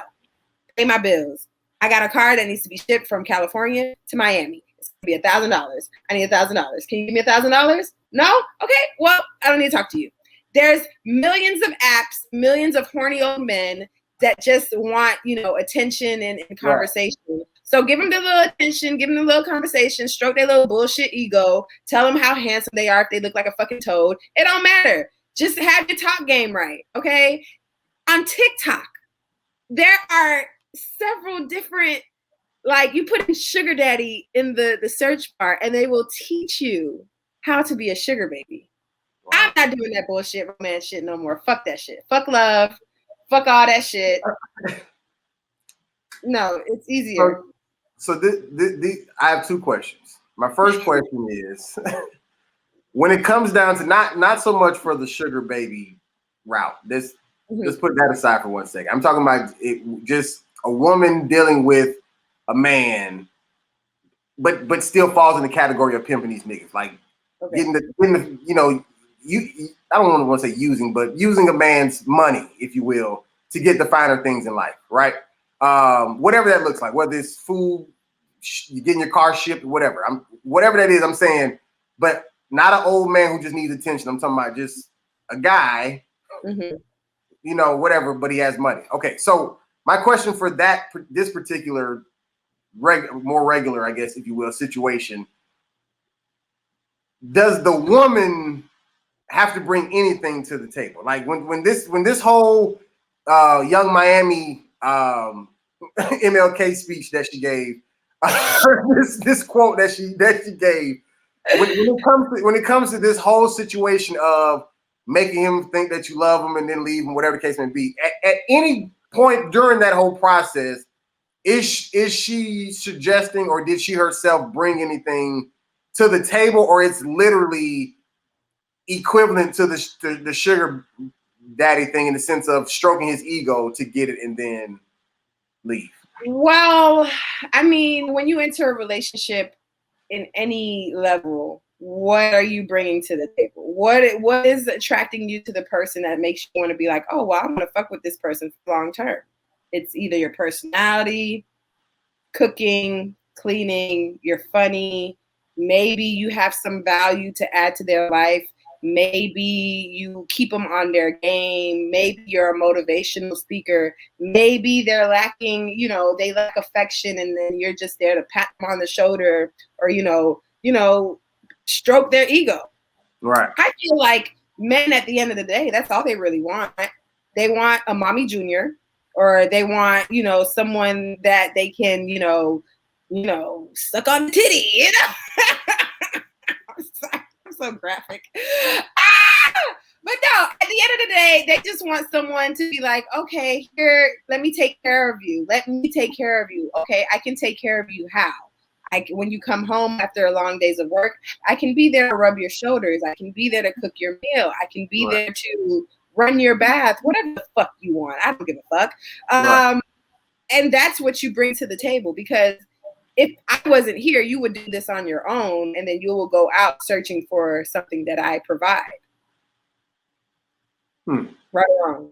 Pay my bills. I got a car that needs to be shipped from California to Miami. It's gonna be $1,000. I need $1,000. Can you give me $1,000? No? Okay, well, I don't need to talk to you. There's millions of apps, millions of horny old men that just want, you know, attention and conversation. Right. So give them the little attention, give them the little conversation, stroke their little bullshit ego, tell them how handsome they are if they look like a fucking toad. It don't matter. Just have your talk game right, okay? On TikTok, there are several different, like, you put in sugar daddy in the search bar and they will teach you how to be a sugar baby. Wow. I'm not doing that bullshit romance shit no more. Fuck that shit. Fuck love. Fuck all that shit. No, it's easier. So I have 2 questions. My first question is, when it comes down to not so much for the sugar baby route, let's put that aside for 1 second. I'm talking about just a woman dealing with a man, but still falls in the category of pimping these niggas, like getting the you know, I don't want to say using, but using a man's money, if you will, to get the finer things in life, right? Whatever that looks like, whether it's food, you getting your car shipped, whatever. Whatever that is, I'm saying, but not an old man who just needs attention. I'm talking about just a guy, you know, whatever, but he has money. Okay, so my question for this particular more regular, I guess, if you will, situation, does the woman have to bring anything to the table? Like when this whole Young Miami MLK speech that she gave. This quote that she gave. When it comes to this whole situation of making him think that you love him and then leave him, whatever the case may be, at any point during that whole process, is she suggesting, or did she herself bring anything to the table, or it's literally equivalent to the sugar daddy thing in the sense of stroking his ego to get it and then leave? Well, I mean, when you enter a relationship in any level, what are you bringing to the table? What is attracting you to the person that makes you want to be like, oh, well, I'm going to fuck with this person for long term? It's either your personality, cooking, cleaning, you're funny, maybe you have some value to add to their life, maybe you keep them on their game, maybe you're a motivational speaker, maybe they're lacking, they lack affection, and then you're just there to pat them on the shoulder or stroke their ego. Right. I feel like men at the end of the day, that's all they really want. They want a mommy junior, or they want, someone that they can, suck on the titty, I'm so graphic. But no, at the end of the day, they just want someone to be like, okay, here, let me take care of you. Let me take care of you. Okay, I can take care of you. How? When you come home after long days of work, I can be there to rub your shoulders. I can be there to cook your meal. I can be there to run your bath, whatever the fuck you want. I don't give a fuck. And that's what you bring to the table, because if I wasn't here, you would do this on your own, and then you will go out searching for something that I provide. Right or wrong?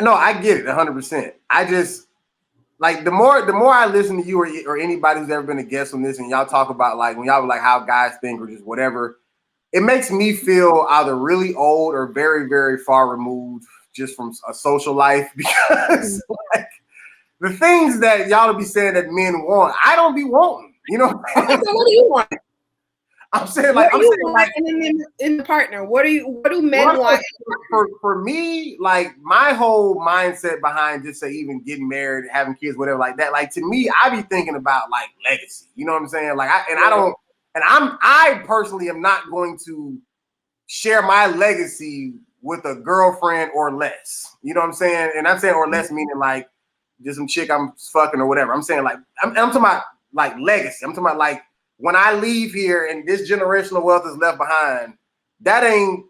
No, I get it 100%. I just, like, the more I listen to you or anybody who's ever been a guest on this, and y'all talk about, like, when y'all were like how guys think or just whatever, it makes me feel either really old or very, very far removed just from a social life, because like the things that y'all will be saying that men want, I don't be wanting. You know? So what do you want? I'm saying like in the partner. What do men want? For me, like my whole mindset behind just say even getting married, having kids, whatever like that. Like to me, I be thinking about like legacy. You know what I'm saying? Like I personally am not going to share my legacy with a girlfriend or less. You know what I'm saying? And I'm saying or less meaning like just some chick I'm fucking or whatever. I'm saying like I'm talking about like legacy. I'm talking about like when I leave here and this generational wealth is left behind, that ain't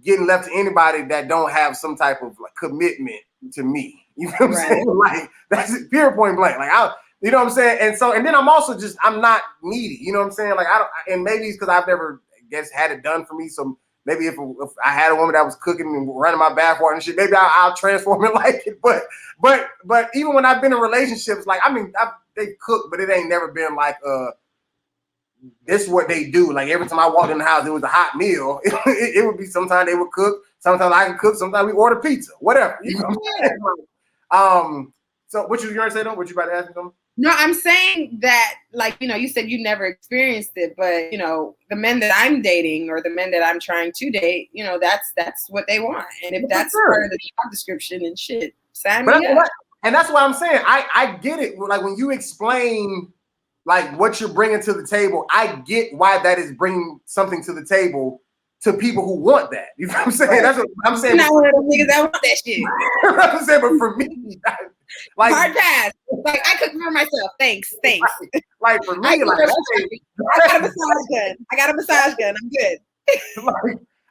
getting left to anybody that don't have some type of like commitment to me. You know what I'm saying? Like that's pure point blank. Like you know what I'm saying? And then I'm also just, I'm not needy. You know what I'm saying? Like and maybe it's because I've never, had it done for me. So maybe if I had a woman that was cooking and running my bathwater and shit, maybe I'll transform it like it. But even when I've been in relationships, like, I mean, they cook, but it ain't never been like, this is what they do. Like every time I walked in the house, it was a hot meal. It would be sometimes they would cook, sometimes I could cook, sometimes we order pizza, whatever. You know what I'm saying? So what you gonna say though? What you about to ask me something? No, I'm saying that, like, you said you never experienced it, but the men that I'm dating or the men that I'm trying to date, that's what they want. And if that's part of the job description and shit, sign me up. And that's what I'm saying. I get it. Like when you explain like what you're bringing to the table, I get why that is bringing something to the table to people who want that. You know what I'm saying? That's what I'm saying. I'm not one of those niggas that want that shit. I'm saying, but for me, like hard pass. Like I cook for myself. Thanks. Like for me, I got a massage gun. I'm good.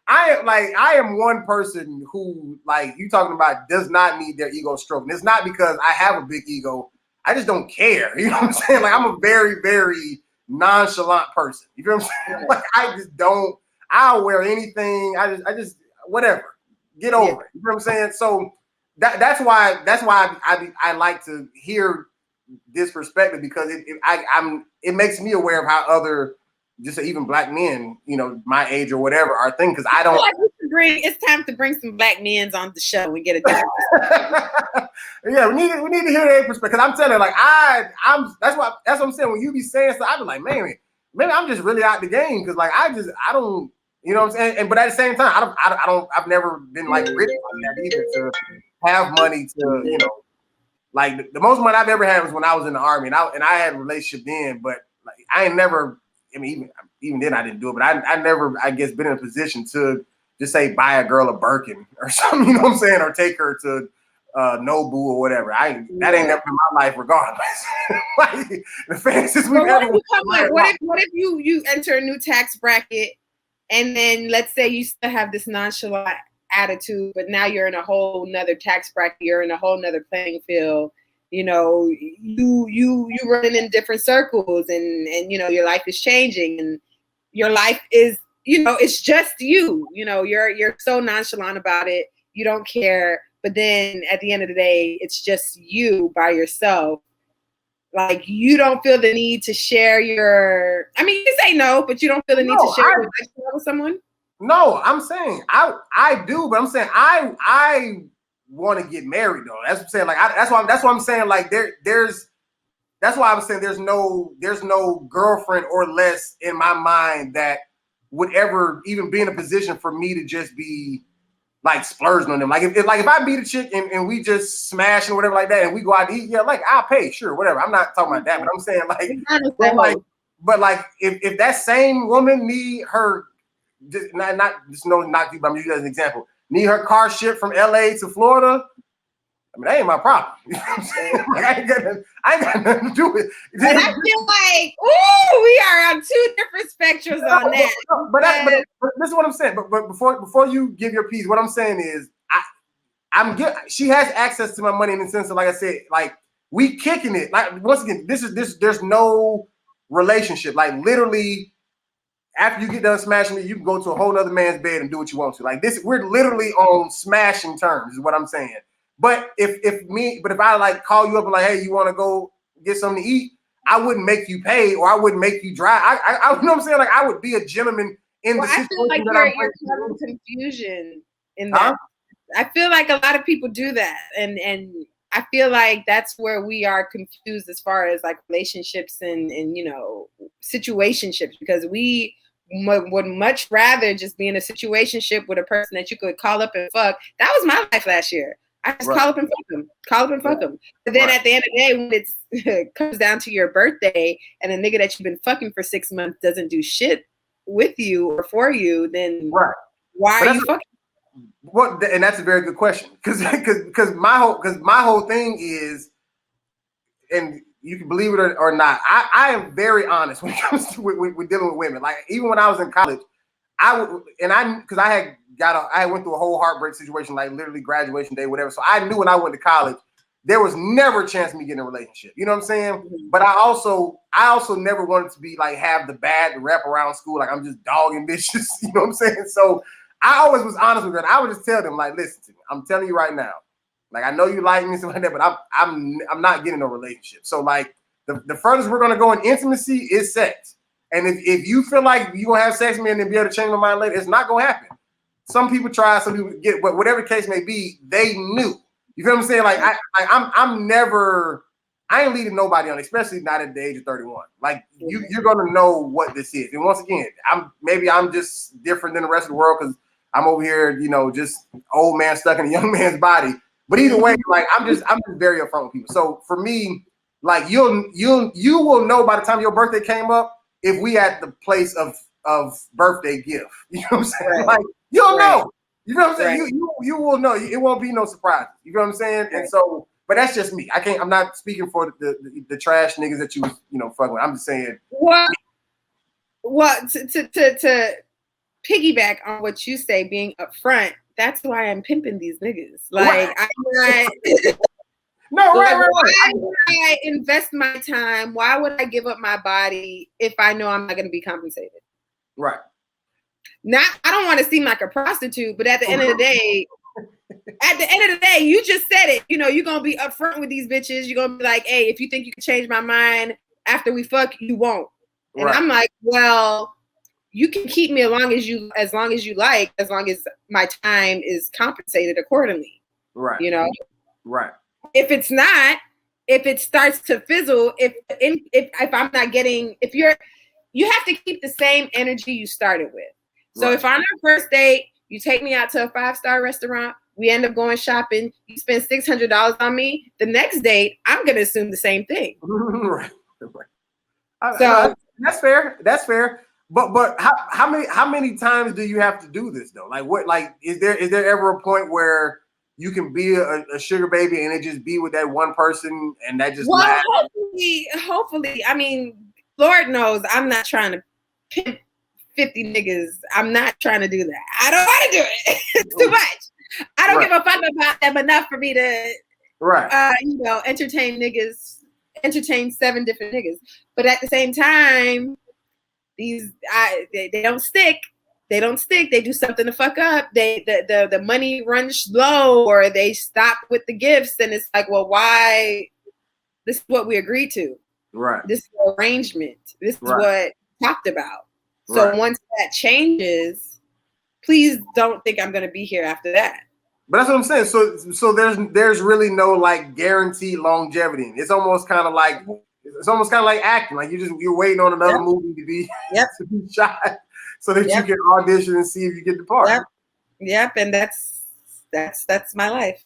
I am one person who, like you talking about, does not need their ego stroked. And it's not because I have a big ego. I just don't care. You know what I'm saying? Like I'm a very, very nonchalant person. You know what I'm saying? Like I just don't. I'll wear anything. I just whatever. Get over it. You know what I'm saying? So that's why I like to hear this perspective, because it makes me aware of how other just even black men, my age or whatever, are thinking. Because I don't. It's time to bring some black men on the show and get a different perspective. Yeah, we need to hear their perspective. Because I'm telling you, like that's what I'm saying. When you be saying stuff, I be like, man, maybe I'm just really out the game, because like I don't. You know what I'm saying? But at the same time, I've never been like rich on that either, to have money to, Like the most money I've ever had was when I was in the Army, and I had a relationship then, but like I ain't never. I mean, even then I didn't do it, but I never, I guess, been in a position to just say buy a girl a Birkin or something, you know what I'm saying, or take her to Nobu or whatever. That ain't never been my life, regardless. Like the fastest we've ever. What if you enter a new tax bracket, and then let's say you still have this nonchalant attitude, but now you're in a whole nother tax bracket, you're in a whole nother playing field. You know, you running in different circles, and you know your life is changing, and your life is, you know, it's just you. You know, you're so nonchalant about it, you don't care. But then at the end of the day, it's just you by yourself. Like you don't feel the need to share your. I mean, you say no, but you don't feel the need to share your lifestyle with someone. No, I'm saying I do, but I'm saying I want to get married though. That's what I'm saying. Like that's why I'm saying like there's that's why I was saying there's no girlfriend or less in my mind that would ever even be in a position for me to just be like splurging on them. Like if I meet a chick and we just smash and whatever like that, and we go out to eat, yeah, like I'll pay, sure, whatever. I'm not talking about that, but I'm saying like, but like if that same woman need her, just not you, but I'm using you as an example. Need her car shipped from LA to Florida. I mean, that ain't my problem. You know what I'm saying? Like, I ain't got nothing to do with it. And I feel like, ooh, we are on two different spectrums on that. But this is what I'm saying. But before you give your piece, what I'm saying is she has access to my money in the sense of, like I said, like we kicking it. Like once again, there's no relationship. Like literally, after you get done smashing it, you can go to a whole other man's bed and do what you want to. Like this, we're literally on smashing terms, is what I'm saying. But if I like call you up and like, hey, you want to go get something to eat, I wouldn't make you pay or I wouldn't make you drive. I you know what I'm saying? Like I would be a gentleman in the situation. I feel like you're having confusion in that. I feel like a lot of people do that, and I feel like that's where we are confused as far as like relationships and you know situationships, because we would much rather just be in a situationship with a person that you could call up and fuck. That was my life last year. I just call up and fuck them. But then at the end of the day, when it comes down to your birthday and a nigga that you've been fucking for 6 months doesn't do shit with you or for you, then why are you fucking? What? And that's a very good question, because my whole thing is, and you can believe it or not, I am very honest when it comes to with dealing with women. Like even when I was in college, I went through a whole heartbreak situation, like literally graduation day, whatever. So I knew when I went to college, there was never a chance of me getting a relationship. You know what I'm saying? Mm-hmm. But I also never wanted to be like have the bad rep around school, like I'm just dogging bitches. You know what I'm saying? So I always was honest with them. I would just tell them, like, listen to me, I'm telling you right now, like I know you like me, something like that, but I'm not getting a relationship. So like the furthest we're gonna go in intimacy is sex. And if you feel like you're gonna have sex with me and then be able to change my mind later, it's not gonna happen. Some people try, some people get, but whatever the case may be, they knew. You feel what I'm saying? Like I ain't leading nobody on, especially not at the age of 31. Like you're gonna know what this is. And once again, I'm just different than the rest of the world because I'm over here, you know, just old man stuck in a young man's body. But either way, like I'm just very upfront with people. So for me, like you will know by the time your birthday came up if we at the place of birthday gift. You know what I'm saying? Right. Like you'll know. You know what I'm saying? Right. You will know. It won't be no surprise. You know what I'm saying? Right. And so, but that's just me. I'm not speaking for the trash niggas that you fucking with. I'm just saying. What to piggyback on what you say, being upfront. That's why I'm pimping these niggas. Like right. Why would I invest my time? Why would I give up my body if I know I'm not going to be compensated? Right. I don't want to seem like a prostitute, but at the end of the day, you just said it. You know, you're going to be upfront with these bitches. You're going to be like, hey, if you think you can change my mind after we fuck, you won't. And I'm like, well, you can keep me as long as you like, as long as my time is compensated accordingly. Right. You know? Right. If it's not, if it starts to fizzle, if I'm not getting, you have to keep the same energy you started with. So if on our first date, you take me out to a 5-star restaurant, We end up going shopping. You spend $600 on me. The next date, I'm gonna assume the same thing. Right. So that's fair. That's fair. But how many times do you have to do this though? Like what? Like is there ever a point where you can be a sugar baby and it just be with that one person and that just lasts? Hopefully. I mean, Lord knows I'm not trying to pimp 50 niggas. I'm not trying to do that. I don't want to do it. It's too much. I don't give a fuck about them enough for me to entertain 7 different niggas. But at the same time, they don't stick. They don't stick. They do something to fuck up. The money runs low, or they stop with the gifts, and it's like, well, why? This is what we agreed to. Right. This is the arrangement. This is what we talked about. So once that changes, please don't think I'm going to be here after that. But that's what I'm saying. So there's really no like guaranteed longevity. It's almost kind of like acting. Like you're waiting on another movie to be shot so that you can audition and see if you get the part. Yep, and that's my life.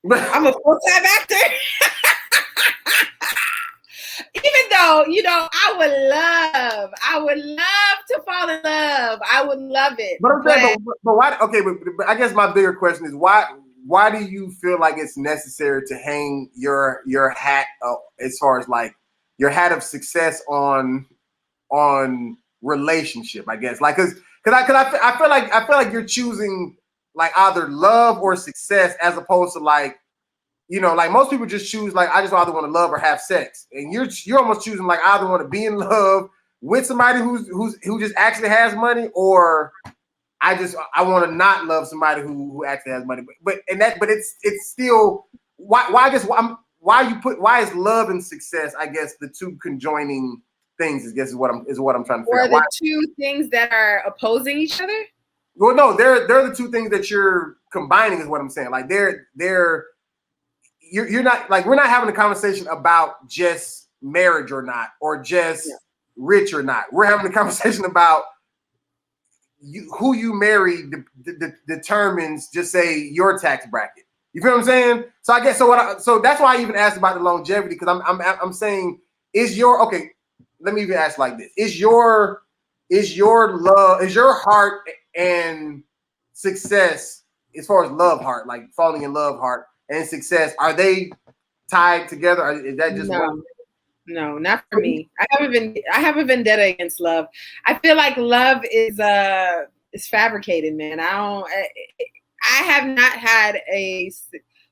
I'm a full-time actor. Even though, I would love to fall in love. I would love it. But I'm saying, but why? Okay, but I guess my bigger question is why do you feel like it's necessary to hang your hat as far as like your hat of success on relationship? I guess like because I feel like you're choosing like either love or success as opposed to like. Like most people just choose like I just either want to love or have sex, and you're almost choosing like I either want to be in love with somebody who just actually has money, or I want to not love somebody who actually has money. But it's still why is love and success? I guess the two conjoining things is what I'm trying to figure out. Or the two things that are opposing each other. Well, no, they're the two things that you're combining is what I'm saying. Like you're not like we're not having a conversation about just marriage or not, or just rich or not. We're having a conversation about who you marry determines just say your tax bracket. You feel what I'm saying? So I guess so that's why I even asked about the longevity, because I'm saying let me even ask like this. Is your heart and success as far as love heart, like falling in love heart and success, are they tied together? Or is that just No, not for me. I have a vendetta against love. I feel like love is fabricated, man. I have not had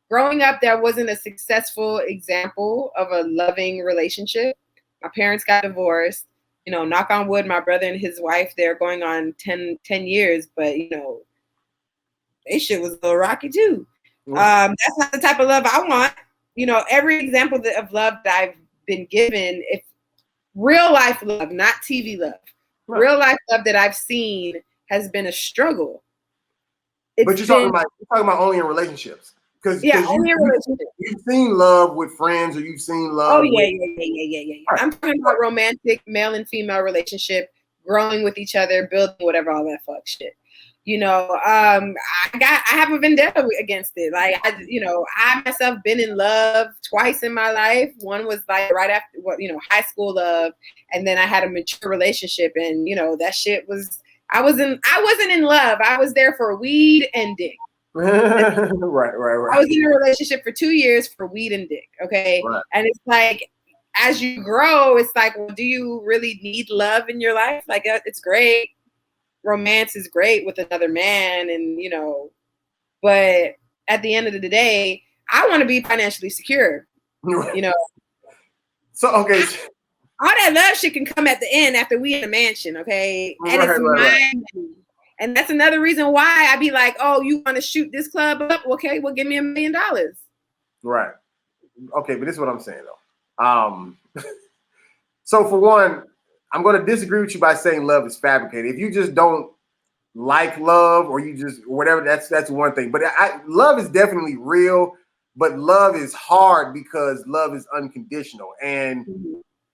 growing up, there wasn't a successful example of a loving relationship. My parents got divorced. Knock on wood, my brother and his wife, they're going on 10 years, but they shit was a little rocky too. That's not the type of love I want. Every example of love that I've been given, if real life love, not TV love, real life love that I've seen has been a struggle. But you're talking about only in relationships. Only in relationships. You've seen love with friends, or you've seen love. Oh yeah. I'm talking about romantic male and female relationship, growing with each other, building whatever, all that fuck shit. I have a vendetta against it. Like I myself been in love twice in my life. One was like right after high school love, and then I had a mature relationship, and that shit was I wasn't in love. I was there for weed and dick. Right. I was in a relationship for 2 years for weed and dick. Okay. Right. And it's like, as you grow, it's like, well, do you really need love in your life? Like, it's great. Romance is great with another man, and but at the end of the day, I want to be financially secure. So okay, all that love shit can come at the end after we in a mansion, okay? And it's my money. And that's another reason why I be like, oh, you want to shoot this club up? Okay, well, give me $1 million. Right. Okay, but this is what I'm saying though. So for one, I'm going to disagree with you by saying love is fabricated. If you just don't like love, or you just whatever, that's one thing. But love is definitely real, but love is hard because love is unconditional. And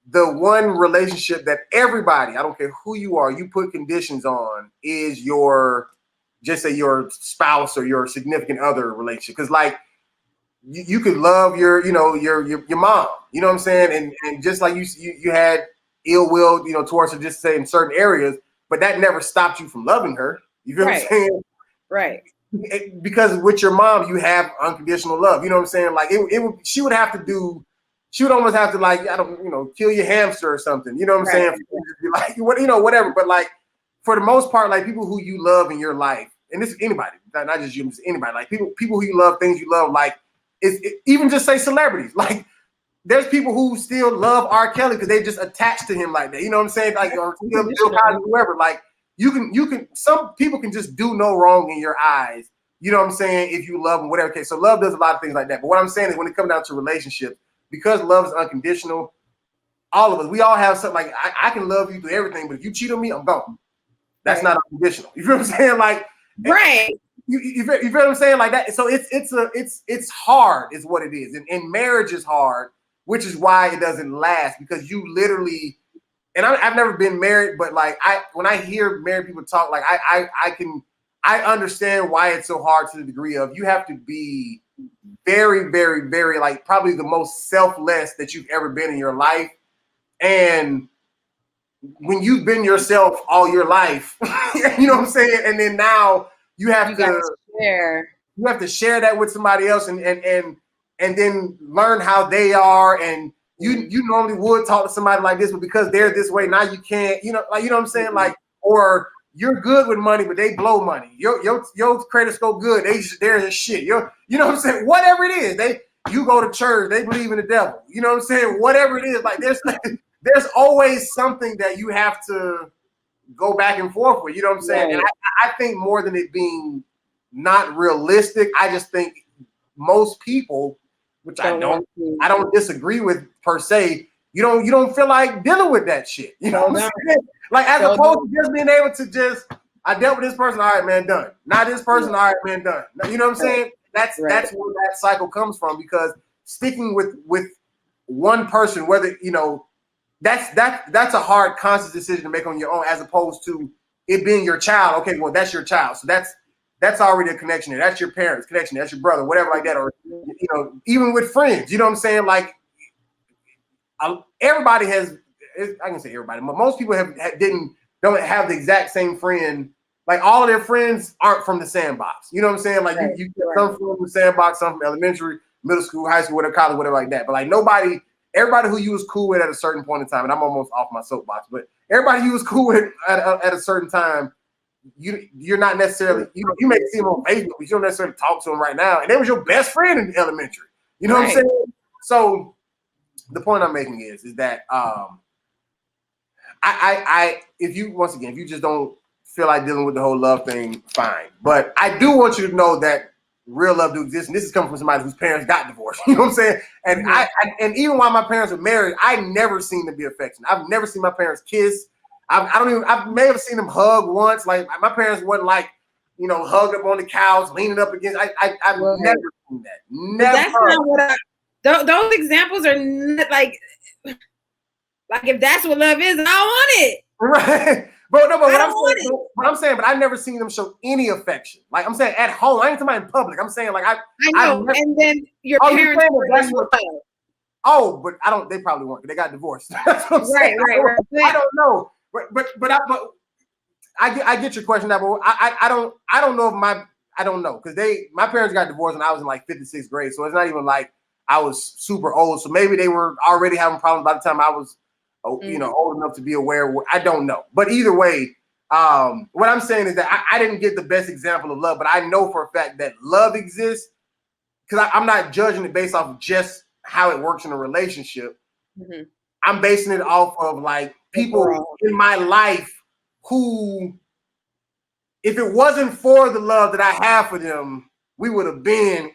the one relationship that everybody, I don't care who you are, you put conditions on is your just say your spouse or your significant other relationship. Because like you could love your mom, you know what I'm saying, and just like you had ill will, towards her, just say in certain areas, but that never stopped you from loving her. You feel what I'm saying? Right. Because with your mom, you have unconditional love. You know what I'm saying? Like she would almost have to like, kill your hamster or something. You know what I'm saying? Like whatever. But like for the most part, like people who you love in your life, and this is anybody, not just you, it's anybody. Like people who you love, things you love, like even just say celebrities. Like there's people who still love R. Kelly because they just attached to him like that. You know what I'm saying? Like or Bill Cosby, whoever. Like you can. Some people can just do no wrong in your eyes. You know what I'm saying? If you love them, whatever case. So love does a lot of things like that. But what I'm saying is when it comes down to relationships, because love is unconditional, all of us, we all have something like I can love you through everything, but if you cheat on me, I'm gone. That's not unconditional. You feel what I'm saying? Like You feel what I'm saying? Like that. So it's hard, is what it is. And marriage is hard, which is why it doesn't last, because you literally, and I've never been married, but like when I hear married people talk, like I understand why it's so hard to the degree of you have to be very, very, very, like probably the most selfless that you've ever been in your life. And when you've been yourself all your life, you know what I'm saying? And then now you have to share. You have to share that with somebody else and then learn how they are. And you normally would talk to somebody like this, but because they're this way, now you can't, like, you know what I'm saying? Like, or you're good with money, but they blow money. Your credit score good. They're shit. You know what I'm saying? Whatever it is, you go to church, they believe in the devil. You know what I'm saying? Whatever it is, like there's always something that you have to go back and forth with. You know what I'm saying? Right. And I think more than it being not realistic, I just think most people, which I don't disagree with per se, you don't feel like dealing with that shit. You know what I'm saying? Like as opposed to just being able to I dealt with this person, all right, man, done. Not this person, all right, man, done. You know what I'm saying? That's where that cycle comes from, because sticking with one person, whether that's a hard conscious decision to make on your own, as opposed to it being your child. Okay, well, that's your child, so that's already a connection there. That's your parents' connection. That's your brother, whatever like that. Or even with friends, you know what I'm saying? Like everybody has. I can say everybody, but most people don't have the exact same friend. Like all of their friends aren't from the sandbox. You know what I'm saying? Like you some from the sandbox, some from elementary, middle school, high school, whatever, college, whatever like that. But like everybody who you was cool with at a certain point in time, and I'm almost off my soapbox, but everybody you was cool with at a certain time, you're not necessarily, you may see them on Facebook, but you don't necessarily talk to them right now. And they was your best friend in elementary. You know what I'm saying? So the point I'm making is that if you just don't feel like dealing with the whole love thing, fine. But I do want you to know that real love do exist, and this is coming from somebody whose parents got divorced. You know what I'm saying? And and even while my parents were married, I never seen them be affectionate. I've never seen my parents kiss. I may have seen them hug once. Like my parents wasn't like, hugged up on the couch, leaning up against. I've never seen that. Never. But that's not what those examples are not like if that's what love is, I don't want it. Right. But I'm saying, I never seen them show any affection. Like I'm saying, at home, I ain't talking about in public. I'm saying, like I know. And then your parents. But they probably weren't. They got divorced. That's what I'm saying. Right. I don't know. But I get your question now. But I don't know if I don't know, because my parents got divorced when I was in like 5th and 6th grade. So it's not even like I was super old. So maybe they were already having problems by the time I was old enough to be aware. I don't know. But either way, what I'm saying is that I didn't get the best example of love, but I know for a fact that love exists, because I'm not judging it based off of just how it works in a relationship. Mm-hmm. I'm basing it off of like people in my life who, if it wasn't for the love that I have for them, we would have been.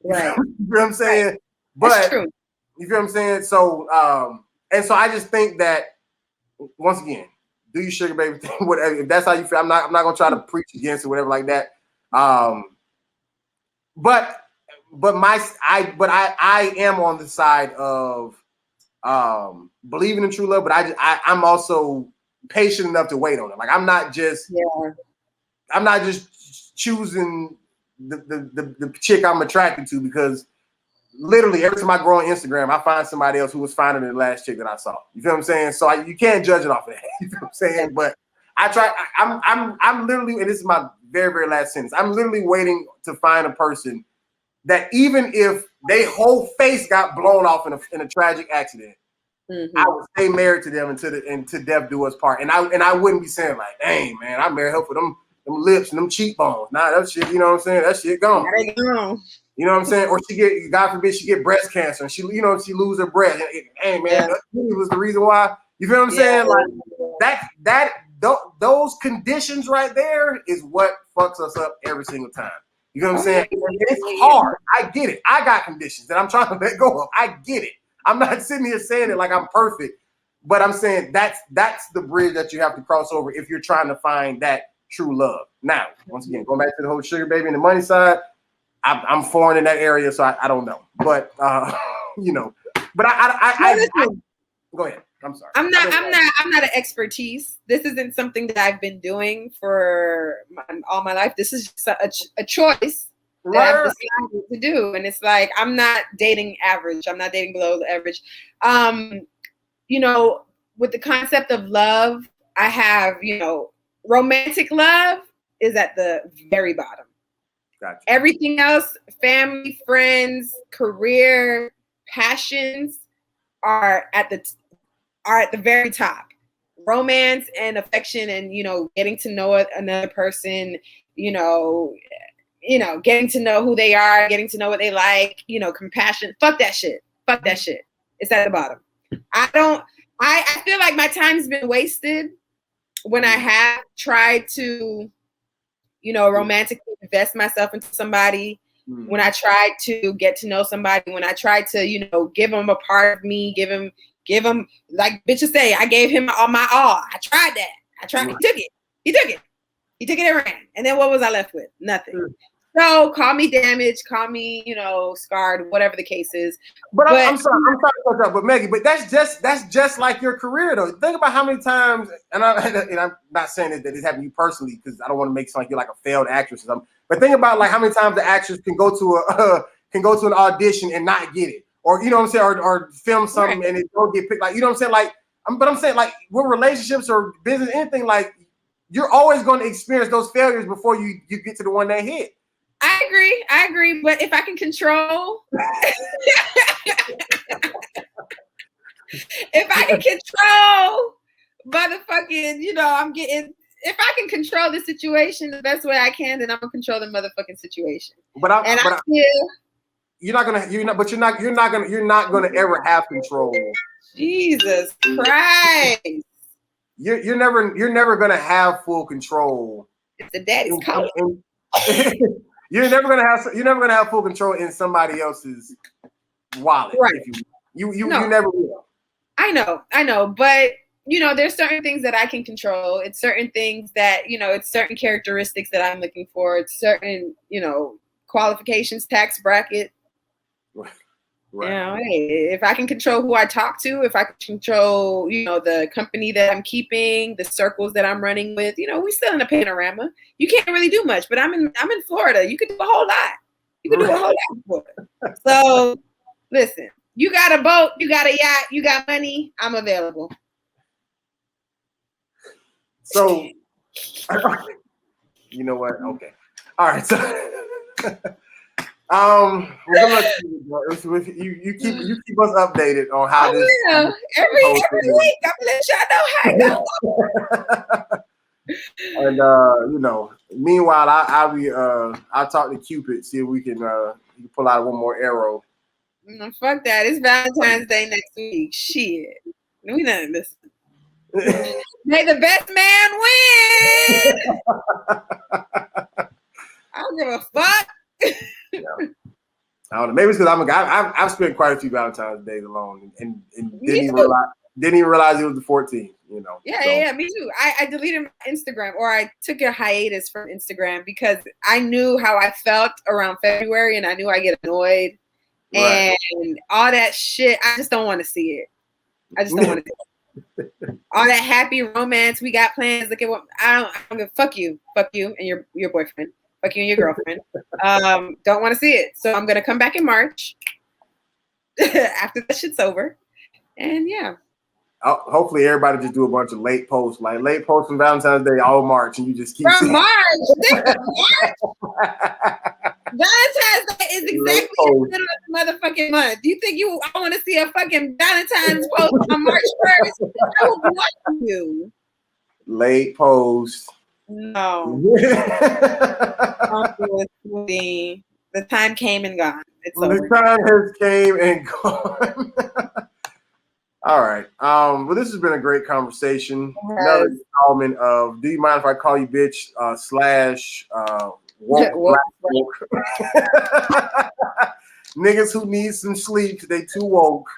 Right. You know what I'm saying? Right. But you feel what I'm saying? So and so I just think that, once again, do you sugar baby thing, whatever. If that's how you feel, I'm not gonna try to preach against it, whatever like that. But I am on the side of believing in true love, but I'm also patient enough to wait on it. Like I'm not just I'm not just choosing the chick I'm attracted to because literally every time I go on Instagram, I find somebody else who was finer than the last chick that I saw. You feel what I'm saying? So you can't judge it off of that. You feel what I'm saying? But I'm literally, and this is my very, very last sentence. I'm literally waiting to find a person that even if their whole face got blown off in a tragic accident, I would stay married to them until death do us part. And I wouldn't be saying like, dang man, I married her for them lips and them cheekbones. Nah, that shit, you know what I'm saying? That shit gone. You know what I'm saying? Or she get, God forbid, she get breast cancer and she lose her breast. Hey man, that was the reason why. You feel what I'm saying? Like those conditions right there is what fucks us up every single time. You know what I'm saying? It's hard. I get it. I got conditions that I'm trying to let go of. I get it. I'm not sitting here saying it like I'm perfect, but I'm saying that's the bridge that you have to cross over if you're trying to find that true love. Now, once again, going back to the whole sugar baby and the money side, I'm foreign in that area, so I don't know. But you know, but I go ahead. I'm sorry. I'm not an expertise. This isn't something that I've been doing for all my life. This is just a choice that I've decided to do. And it's like, I'm not dating average. I'm not dating below the average. You know, with the concept of love, I have, you know, romantic love is at the very bottom. Gotcha. Everything else, family, friends, career, passions are at the very top. Romance and affection and, you know, getting to know another person, you know, getting to know who they are, getting to know what they like, you know, compassion. Fuck that shit. Fuck that shit. It's at the bottom. I feel like my time's been wasted when I have tried to, you know, romantically invest myself into somebody, when I tried to get to know somebody, when I tried to, you know, give them a part of me, give him, like bitches say, I gave him all my all. I tried that. He took it. He took it and ran. And then what was I left with? Nothing. So call me damaged, call me, you know, scarred, whatever the case is. But I'm sorry to cut up, but Meggie, but that's just like your career though. Think about how many times, and I'm not saying that this happened to you personally because I don't want to make it sound like you're like a failed actress or something. But think about like how many times the actress can go to an audition and not get it, or you know what I'm saying, or film something and it don't get picked. Like you know what I'm saying, like I'm saying like with relationships or business, anything, like you're always going to experience those failures before you get to the one that hit. I agree. But if I can control, motherfucking, you know, if I can control the situation the best way I can, then I'm gonna control the motherfucking situation. You're not gonna ever have control. Jesus Christ. You're never gonna have full control. It's the daddy's color. You're never gonna have full control in somebody else's wallet. Right. You never will. I know, but you know, there's certain things that I can control. It's certain things that, you know, it's certain characteristics that I'm looking for. It's certain, you know, qualifications, tax bracket. Right. You know, hey, if I can control who I talk to, if I can control, you know, the company that I'm keeping, the circles that I'm running with, you know, we still in a panorama. You can't really do much, but I'm in Florida. You could do a whole lot. You could do a whole lot in Florida. So listen, you got a boat, you got a yacht, you got money, I'm available. So you know what? Okay. All right. So you keep us updated on how this. Yeah. Every week, I'm gonna let y'all know how it goes. And you know, meanwhile, I'll talk to Cupid, see if we can pull out one more arrow. No, fuck that. It's Valentine's Day next week. Shit. We not listen. May the best man win. I don't give a fuck. Yeah. I don't know. Maybe it's because I've spent quite a few Valentine's Days alone and didn't even realize it was the 14th. You know. Yeah, me too. I deleted my Instagram, or I took a hiatus from Instagram because I knew how I felt around February, and I knew I get annoyed and all that shit. I just don't want to see it. I just don't want to. All that happy romance we got plans. Look at what I don't give. Fuck you, and your boyfriend. Fuck you and your girlfriend. Don't want to see it. So I'm gonna come back in March after that shit's over, and yeah. Hopefully everybody just do a bunch of late posts, like late posts from Valentine's Day all March, and you just keep from March. Valentine's Day is exactly in the middle of the motherfucking month. Do you think I want to see a fucking Valentine's post on March 1st? I would want you. Late post. No. The time came and gone. It's over. The time has came and gone. All right. Well, this has been a great conversation. Another installment of Do You Mind If I Call You Bitch / woke black woke. Niggas who need some sleep, they too woke.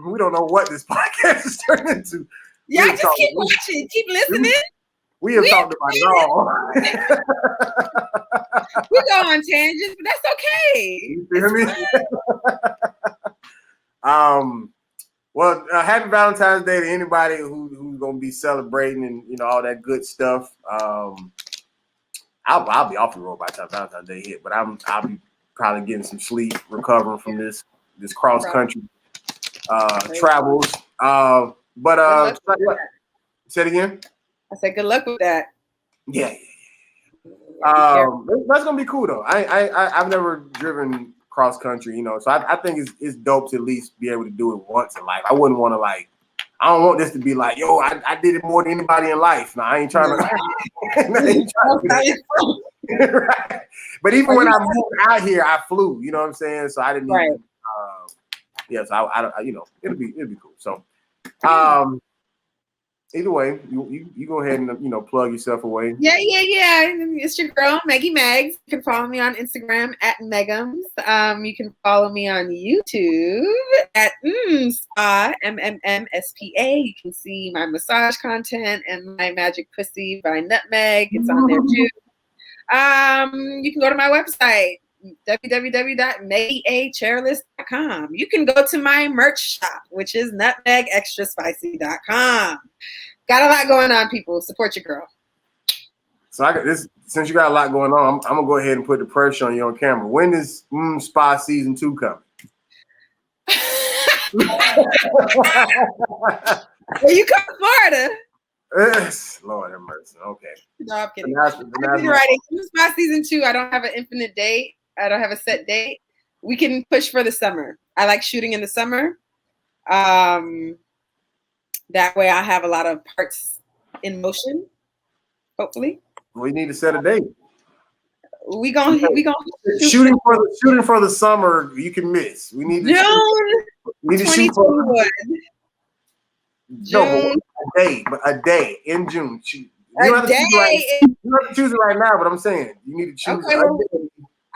We don't know what this podcast is turning into. Yeah, just keep watching, keep listening. We have talked about it all. We go on tangents, but that's okay. You feel me? Well, happy Valentine's Day to anybody who's gonna be celebrating and all that good stuff. I'll be off the road by the time Valentine's Day hit, but I'll be probably getting some sleep, recovering from this cross country travels. Say it again. I said good luck with that. Yeah. That's gonna be cool though. I've never driven cross country, so I think it's dope to at least be able to do it once in life. I wouldn't want to I don't want this to be like, yo, I did it more than anybody in life. No, I ain't trying to. Right. But even when I moved out here, I flew. You know what I'm saying? So I didn't. Right. So I it'll be cool. So, either way, you go ahead and plug yourself away. Yeah. It's your girl Meggie Megs. You can follow me on Instagram at Megums. You can follow me on YouTube at Spa MMMSPA. You can see my massage content and my magic pussy by Nutmeg. It's on there too. You can go to my website www.MeggieCherilus.com. You can go to my merch shop, which is nutmegextraspicy.com. Got a lot going on, people. Support your girl. So I got this. Since you got a lot going on, I'm gonna go ahead and put the pressure on you on camera. When is Spa season 2 coming? Well, you come to Florida. Yes, Lord have mercy. Okay. No, I'm kidding. Right. Spa season 2. I don't have an infinite date. I don't have a set date. We can push for the summer. I like shooting in the summer. That way I have a lot of parts in motion, hopefully. We need to set a date. We gonna shooting for the summer. You can miss. We need to June. We need to shoot for a day in June. You don't have to choose it right now, but I'm saying you need to choose. Okay,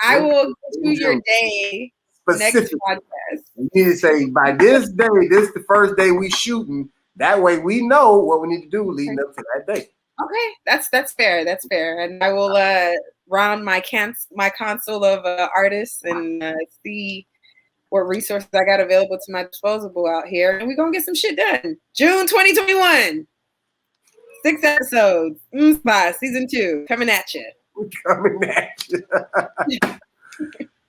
I will choose your day. Specific. Next podcast. You need to say by this day. This is the first day we shooting. That way we know what we need to do leading up to that day. Okay, that's fair. That's fair, and I will round my console of artists and see what resources I got available to my disposal out here, and we're gonna get some shit done. June 2021, 6 episodes. Spa season 2 coming at you. Coming at you.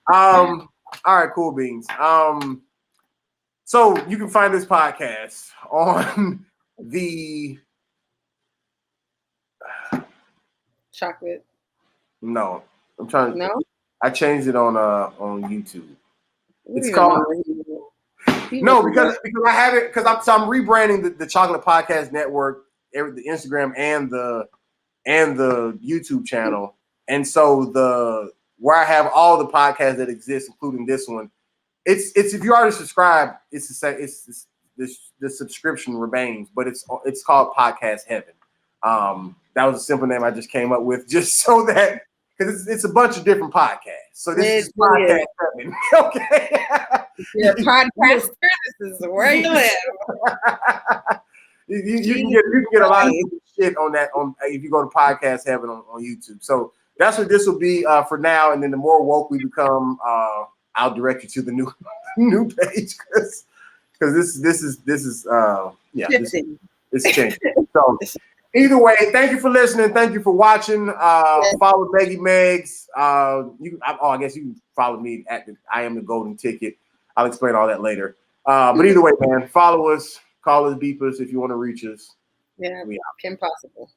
All right, cool beans. So you can find this podcast on the chocolate. No, I'm trying to. No, I changed it on YouTube. It's called. No, because I have it because I'm rebranding the Chocolate Podcast Network, the Instagram and the YouTube channel, and so where I have all the podcasts that exist, including this one. It's if you already subscribe, it's the same. It's the subscription remains, but it's called Podcast Heaven. That was a simple name I just came up with, just so that because it's a bunch of different podcasts. So this is Podcast Heaven. Okay. You're a podcaster. This is where you live. You can get a lot of shit on that if you go to Podcast Heaven on YouTube. So that's what this will be for now. And then the more woke we become, I'll direct you to the new page because this is it's changing. So either way, thank you for listening. Thank you for watching. Follow Meggie Megs. I guess you can follow me at I Am the Golden Ticket. I'll explain all that later. But either way, man, follow us, call us, beep us if you want to reach us. Yeah, Kim Possible.